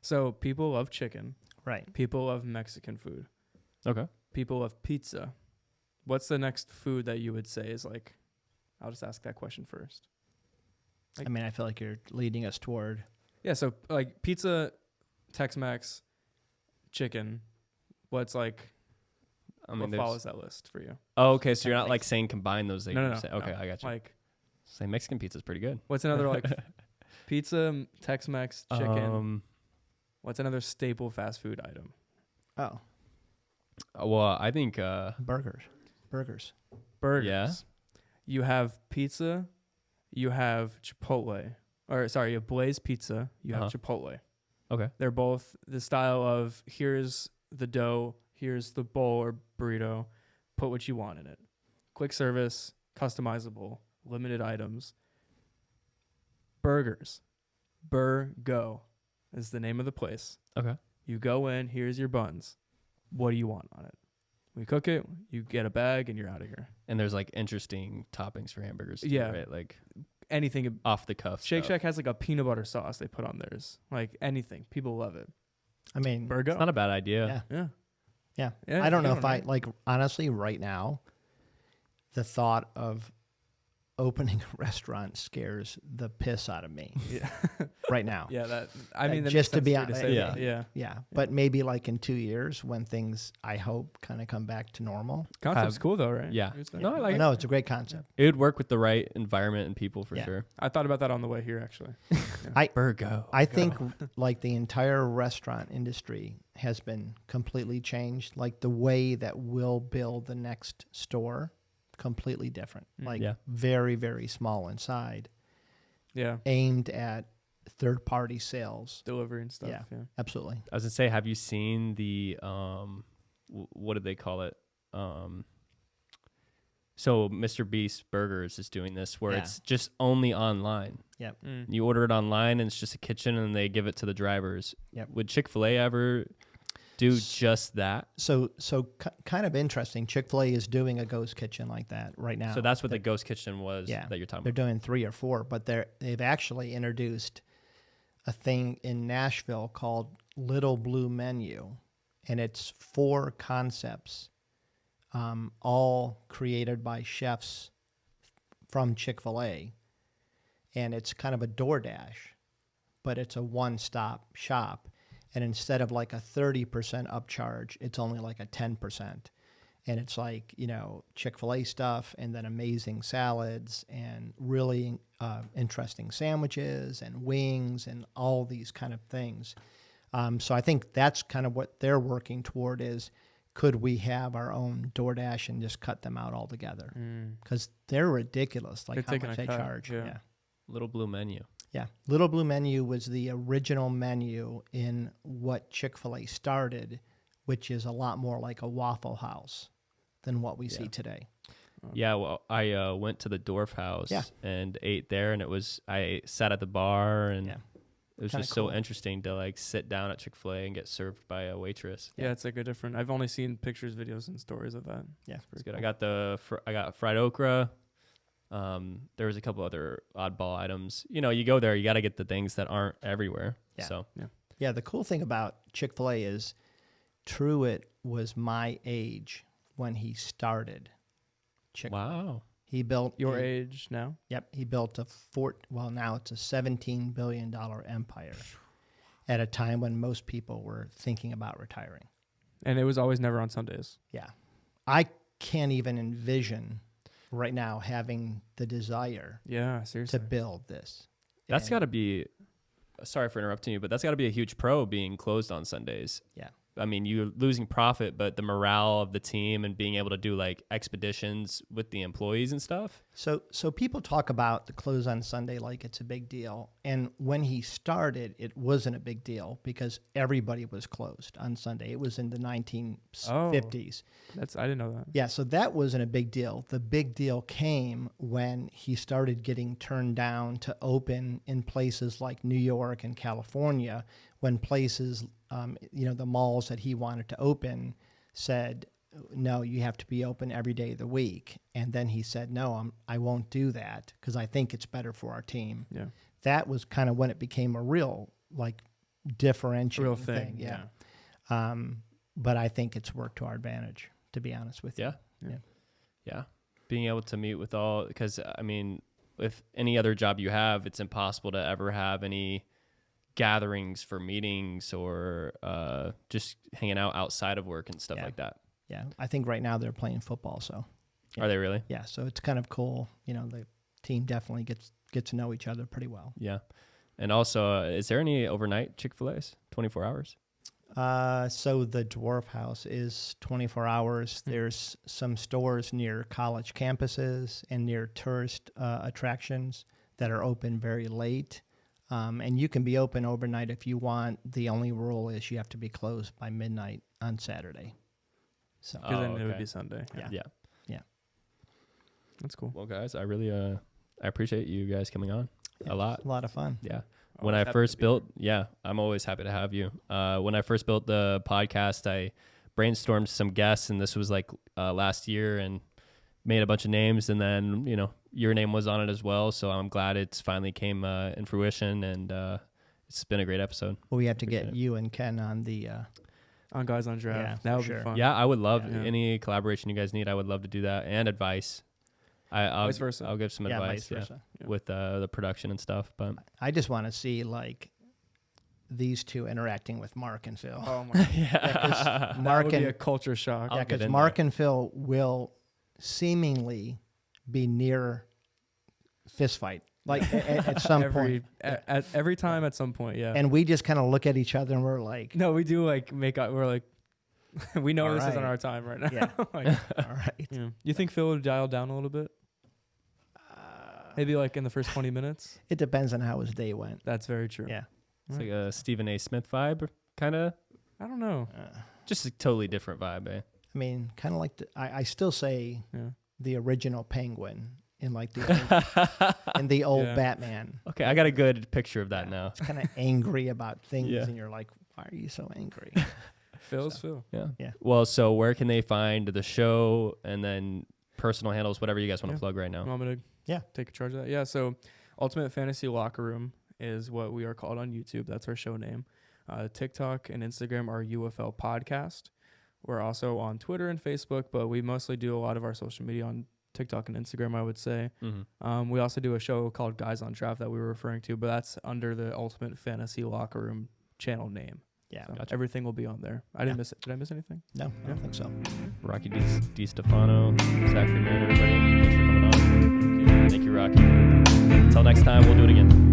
So people love chicken. Right. People love Mexican food. okay. People love pizza. What's the next food that you would say is like, I'll just ask that question first. I mean, I feel like you're leading us toward. Yeah, so like pizza, Tex-Mex, chicken. What's like, I mean, what there's- follows that list for you? Oh, okay. So you're That not like makes- saying combine those. That No, you're no, no. saying- Okay, no. I got you. Like, Say Mexican pizza's pretty good. what's another like pizza, Tex-Mex, chicken? What's another staple fast food item? Oh, Well, I think burgers. Burgers. Burgers. Yeah. You have pizza. You have Chipotle. Or sorry, you have Blaze Pizza. You have Chipotle. okay. They're both the style of here's the dough, here's the bowl or burrito, put what you want in it. Quick service, customizable, limited items. Burgers. Burgo is the name of the place. Okay. You go in, here's your buns. What do you want on it? We cook it, you get a bag, and you're out of here. And there's like interesting toppings for hamburgers. Too, Yeah. Right. Like Anything. off the cuff. Shake stuff. Shack has like a peanut butter sauce they put on theirs. Like anything. People love it. I mean, Burgo. It's not a bad idea. yeah. Yeah. Yeah. Yeah, I don't know you if don't I know. like honestly right now. The thought of opening a restaurant scares the piss out of me Yeah. right now. Yeah. That makes just to sense be for you honest, say yeah. that. Yeah. Yeah, but maybe like in 2 years when things, I hope, kind of come back to normal. Concept's cool though, right? Yeah. It's like- No, I like it. No, it's a great concept. It would work with the right environment and people for Yeah. sure. I thought about that on the way here actually. Burgo. I think like the entire restaurant industry has been completely changed. Like the way that we'll build the next store, completely different. Like Yeah. very, very small inside, Yeah. aimed at third-party sales. Delivery and stuff. Yeah. Yeah. Absolutely. I was gonna say, have you seen the what did they call it? So Mr. Beast Burgers is doing this where Yeah. it's just only online. Yep. You order it online and it's just a kitchen and they give it to the drivers. Yep. Would Chick-fil-A ever do just that? So kind of interesting. Chick-fil-A is doing a ghost kitchen like that right now. So that's what the ghost kitchen was Yeah, that you're talking they're about. doing 3 or 4, but they've actually introduced a thing in Nashville called Little Blue Menu, and it's 4 concepts, all created by chefs from Chick-fil-A, and it's kind of a DoorDash, but it's a one-stop shop, and instead of like a 30% upcharge, it's only like a 10%. And it's like, Chick-fil-A stuff and then amazing salads and really interesting sandwiches and wings and all these kind of things. So I think that's kind of what they're working toward is, could we have our own DoorDash and just cut them out altogether? Because they're ridiculous, like They're how taking much a they cut, charge. yeah. Yeah. Little Blue Menu. Yeah. Little Blue Menu was the original menu in what Chick-fil-A started, which is a lot more like a Waffle House than what we see today. Yeah, well, I went to the DWARF house Yeah. and ate there, and I sat at the bar, and Yeah. it was Kinda just cool. so interesting to like sit down at Chick-fil-A and get served by a waitress. Yeah. It's like a different. I've only seen pictures, videos, and stories of that. Yeah. It's good. I got I got fried okra. There was a couple other oddball items. You go there, you got to get the things that aren't everywhere. Yeah. So Yeah, the cool thing about Chick-fil-A is Truett was my age when he started Chick-fil-A. wow. He built Your age now? Yep, he built now it's a $17 billion empire at a time when most people were thinking about retiring. And it was always never on Sundays. Yeah. I can't even envision right now having the desire Yeah, seriously. to build this. That's And- got to be. Sorry for interrupting you, but that's got to be a huge pro being closed on Sundays. Yeah. I mean, you're losing profit, but the morale of the team and being able to do like expeditions with the employees and stuff. So people talk about the close on Sunday like it's a big deal. And when he started, it wasn't a big deal because everybody was closed on Sunday. It was in the 1950s. I didn't know that. Yeah, so that wasn't a big deal. The big deal came when he started getting turned down to open in places like New York and California, when places, the malls that he wanted to open said, no, you have to be open every day of the week. And then he said, no, I won't do that because I think it's better for our team. Yeah. That was kind of when it became a real, like, differentiating Real thing. Yeah. But I think it's worked to our advantage, to be honest with you. Yeah. Being able to meet with all, because I mean, with any other job you have, it's impossible to ever have any gatherings for meetings or just hanging out outside of work and stuff Yeah. like that. Yeah, I think right now they're playing football, so Are they really? yeah, so it's kind of cool. The team definitely gets to know each other pretty well. Yeah. And also, is there any overnight Chick-fil-A's? 24 hours? So the Dwarf House is 24 hours. There's some stores near college campuses and near tourist attractions that are open very late. And you can be open overnight if you want. The only rule is you have to be closed by midnight on Saturday. So Because then it would okay. be Sunday. Yeah. Yeah. That's cool. Well, guys, I really I appreciate you guys coming on a lot. a lot of fun. Yeah. Oh, When I happy first to be built, I'm always happy to have you. When I first built the podcast, I brainstormed some guests, and this was like last year, and made a bunch of names, and then your name was on it as well. So I'm glad it's finally came in fruition, and it's been a great episode. Well, we have to Appreciate get it. you and Ken on the. On Guys on Draft. Yeah, that for would sure. be fun. Yeah, I would love Yeah. any collaboration you guys need. I would love to do that and advice. I'll Vice versa. I'll give some Yeah, advice vice versa. with the production and stuff. But I just want to see like these two interacting with Mark and Phil. Oh my! yeah, That Mark would be a and culture shock. I'll yeah, get because in Mark there. and Phil will seemingly be near fist fight, like at some point. At every time at some point. Yeah. And we just kind of look at each other and we're like, no, we do like we're like we know All this isn't right. our time right now. Yeah. Like, all right. yeah. You think Phil would dial down a little bit? Maybe like in the first 20 minutes. It depends on how his day went. That's very true. Yeah. it's like a Stephen A. Smith vibe, kind of. I don't know. Just a totally different vibe, eh? I mean, kind of like I still say Yeah. the original Penguin in like the in the old Yeah. Batman. Okay, I got a good picture of that now. It's kind of angry about things, Yeah. and you're like, why are you so angry? Phil's Phil. Yeah. Yeah. Well, so where can they find the show and then personal handles, whatever you guys want to Yeah. plug right now? You want me to take charge of that? Yeah. So Ultimate Fantasy Locker Room is what we are called on YouTube. That's our show name. TikTok and Instagram are UFL Podcast. We're also on Twitter and Facebook, but we mostly do a lot of our social media on TikTok and Instagram, I would say. Mm-hmm. We also do a show called Guys on Draft that we were referring to, but that's under the Ultimate Fantasy Locker Room channel name. Yeah. So Gotcha. everything will be on there. I didn't miss it. Did I miss anything? No, I don't think so. Rocky DeStefano, Zachary, Marin, everybody. Thanks for coming on. Thank you, Rocky. Until next time, we'll do it again.